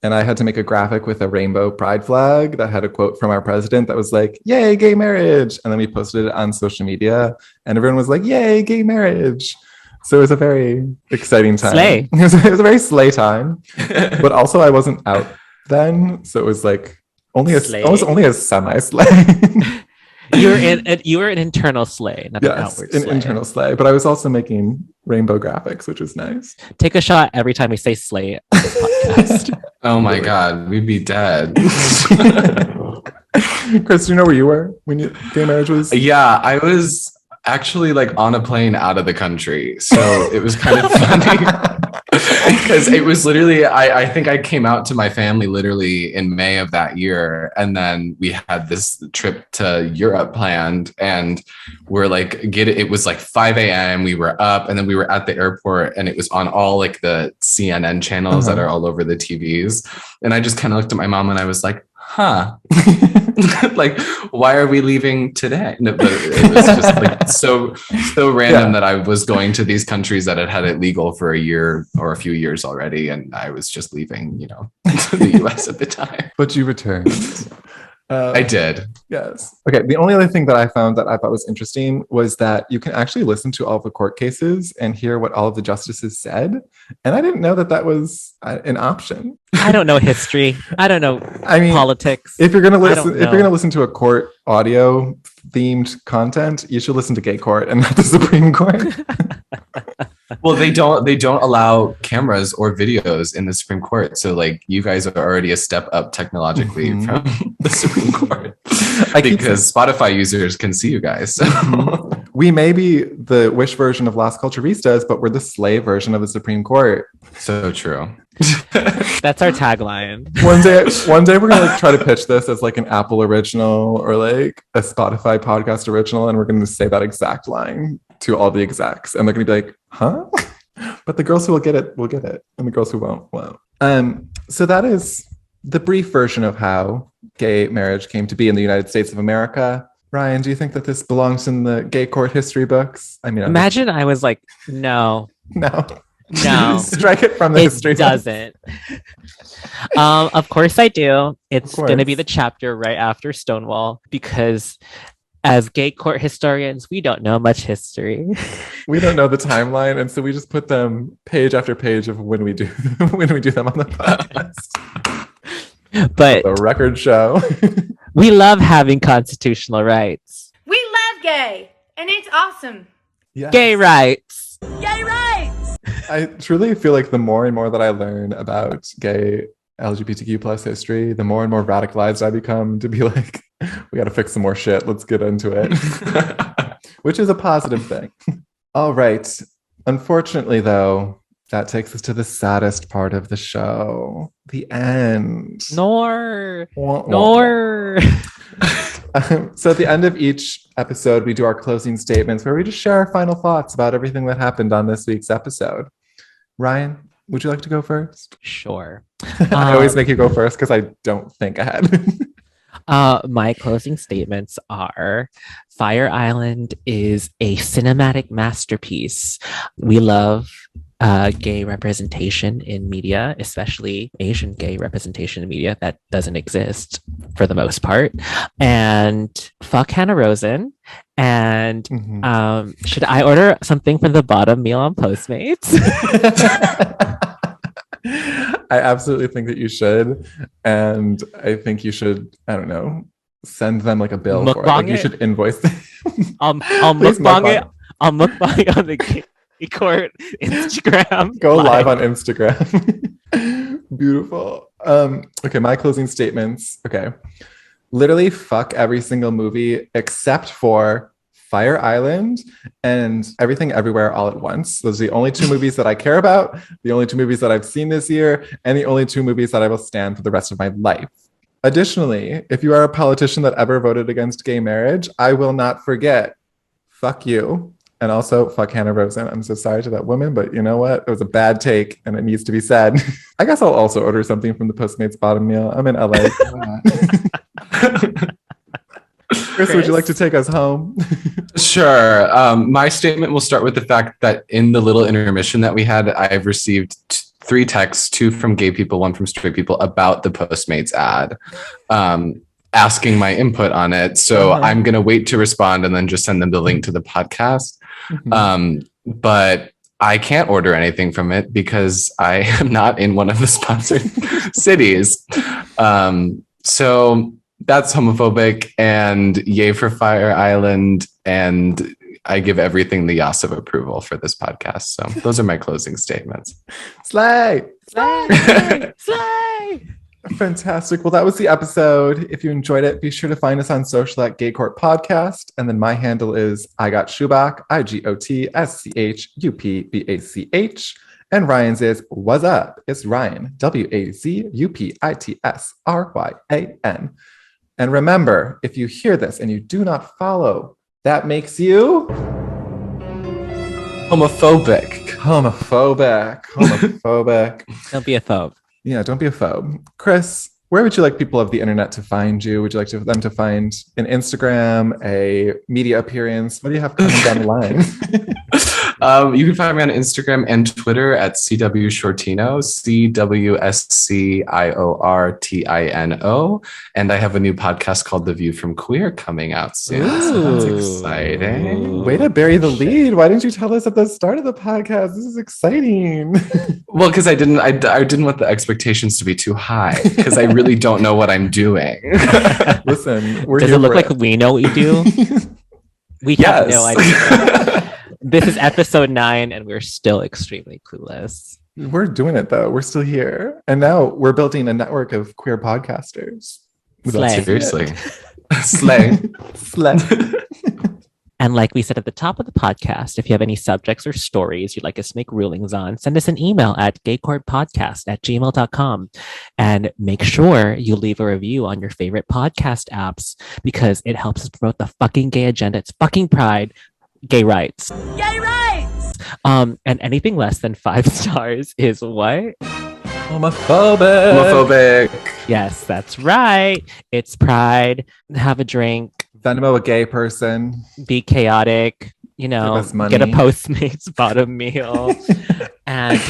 and I had to make a graphic with a rainbow pride flag that had a quote from our president that was like, "Yay, gay marriage!" And then we posted it on social media, and everyone was like, "Yay, gay marriage!" So it was a very exciting time. Slay. It was a very slay time, but also I wasn't out then, so it was only a semi slay. You were an internal slay, not an outward slay. An internal slay. But I was also making rainbow graphics, which was nice. Take a shot every time we say slay on this podcast. Oh my God, we'd be dead. Chris, do you know where you were when gay marriage was? Yeah, I was actually on a plane out of the country. So it was kind of funny because it was literally, I think I came out to my family literally in May of that year. And then we had this trip to Europe planned, and we're it was 5 a.m. We were up, and then we were at the airport, and it was on all the CNN channels that are all over the TVs. And I just kind of looked at my mom and I was like, huh. Why are we leaving today? No, but it was just so random that I was going to these countries that had had it legal for a year or a few years already, and I was just leaving, the US at the time. But you returned. I did. Yes. Okay. The only other thing that I found that I thought was interesting was that you can actually listen to all of the court cases and hear what all of the justices said. And I didn't know that that was an option. I don't know history. I don't know politics. If you're gonna listen to a court audio themed content, you should listen to Gay Court and not the Supreme Court. Well, they don't allow cameras or videos in the Supreme Court. So like you guys are already a step up technologically from the Supreme Court. Because Spotify users can see you guys. So. We may be the Wish version of Las Culturistas, but we're the slave version of the Supreme Court. So true. That's our tagline. One day we're gonna like try to pitch this as like an Apple original or like a Spotify podcast original, and we're gonna say that exact line to all the execs, and they're gonna be like, "Huh?" But the girls who will get it, and the girls who won't. So that is the brief version of how gay marriage came to be in the United States of America. Ryan, do you think that this belongs in the gay court history books? I mean, imagine I was like, no. Strike it from the history. It doesn't. Of course I do. It's going to be the chapter right after Stonewall, because as gay court historians, we don't know much history. We don't know the timeline, and so we just put them page after page of when we do them on the podcast. But the record show. We love having constitutional rights. We love gay, and it's awesome. Yes. Gay rights. Gay rights. I truly feel like the more and more that I learn about gay LGBTQ plus history, the more and more radicalized I become to be like, we got to fix some more shit. Let's get into it. Which is a positive thing. All right. Unfortunately, though, that takes us to the saddest part of the show, the end. Nor. So at the end of each episode, we do our closing statements where we just share our final thoughts about everything that happened on this week's episode. Ryan, would you like to go first? Sure. I always make you go first because I don't think ahead. My closing statements are: Fire Island is a cinematic masterpiece. We love gay representation in media, especially Asian gay representation in media that doesn't exist for the most part. And fuck Hannah Rosen. And should I order something for the bottom meal on Postmates? I absolutely think that you should. And I think you should, I don't know, send them like a bill for it. Like you should invoice them. I'll mukbang it. I'll mukbang on the gay court Instagram. Go live on Instagram. Beautiful. Okay, my closing statements. Okay. Literally fuck every single movie except for Fire Island and Everything Everywhere All at Once. Those are the only two movies that I care about, the only two movies that I've seen this year, and the only two movies that I will stand for the rest of my life. Additionally, if you are a politician that ever voted against gay marriage, I will not forget. Fuck you. And also, fuck Hannah Rosen. I'm so sorry to that woman, but you know what? It was a bad take and it needs to be said. I guess I'll also order something from the Postmates bottom meal. I'm in LA. Chris, would you like to take us home? Sure. My statement will start with the fact that in the little intermission that we had, I've received 3 texts, 2 from gay people, 1 from straight people, about the Postmates ad, asking my input on it. So I'm going to wait to respond and then just send them the link to the podcast. But I can't order anything from it because I am not in one of the sponsored cities. So that's homophobic, and yay for Fire Island. And I give everything the yas of approval for this podcast. So those are my closing statements. Slay! Slay! Slay! Fantastic. Well, that was the episode. If you enjoyed it, be sure to find us on social at Gay Court Podcast. And then my handle is I got Shubach, IGOTSCHUPBACH. And Ryan's is What's Up? It's Ryan, WAZUPITSRYAN. And remember, if you hear this and you do not follow, that makes you homophobic. Don't be a phobe. Yeah, don't be a phobe. Chris, where would you like people of the internet to find you? Would you like them to find an Instagram, a media appearance? What do you have coming down the line? You can find me on Instagram and Twitter at CW Shortino, CWSCIORTINO. And I have a new podcast called The View from Queer coming out soon. So that's exciting. Way to bury the lead. Why didn't you tell us at the start of the podcast? This is exciting. Well, because I didn't want the expectations to be too high because I really don't know what I'm doing. Listen, we're Does here it look for like we know what you do? We have no idea. This is episode 9, and we're still extremely clueless. We're doing it though. We're still here. And now we're building a network of queer podcasters. Slay. Seriously. Slay. Slay. And like we said at the top of the podcast, if you have any subjects or stories you'd like us to make rulings on, send us an email at gaycourtpodcast@gmail.com. And make sure you leave a review on your favorite podcast apps because it helps us promote the fucking gay agenda. It's fucking pride, gay rights. Gay rights! And anything less than 5 stars is what? Homophobic. Yes, that's right. It's pride. Have a drink. Venmo a gay person. Be chaotic. Give us money. Get a Postmates bottom meal. And,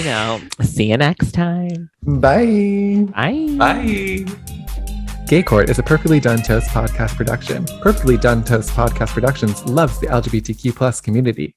see you next time. Bye. Bye. Bye. Gay Court is a Perfectly Done Toast podcast production. Perfectly Done Toast podcast productions loves the LGBTQ plus community.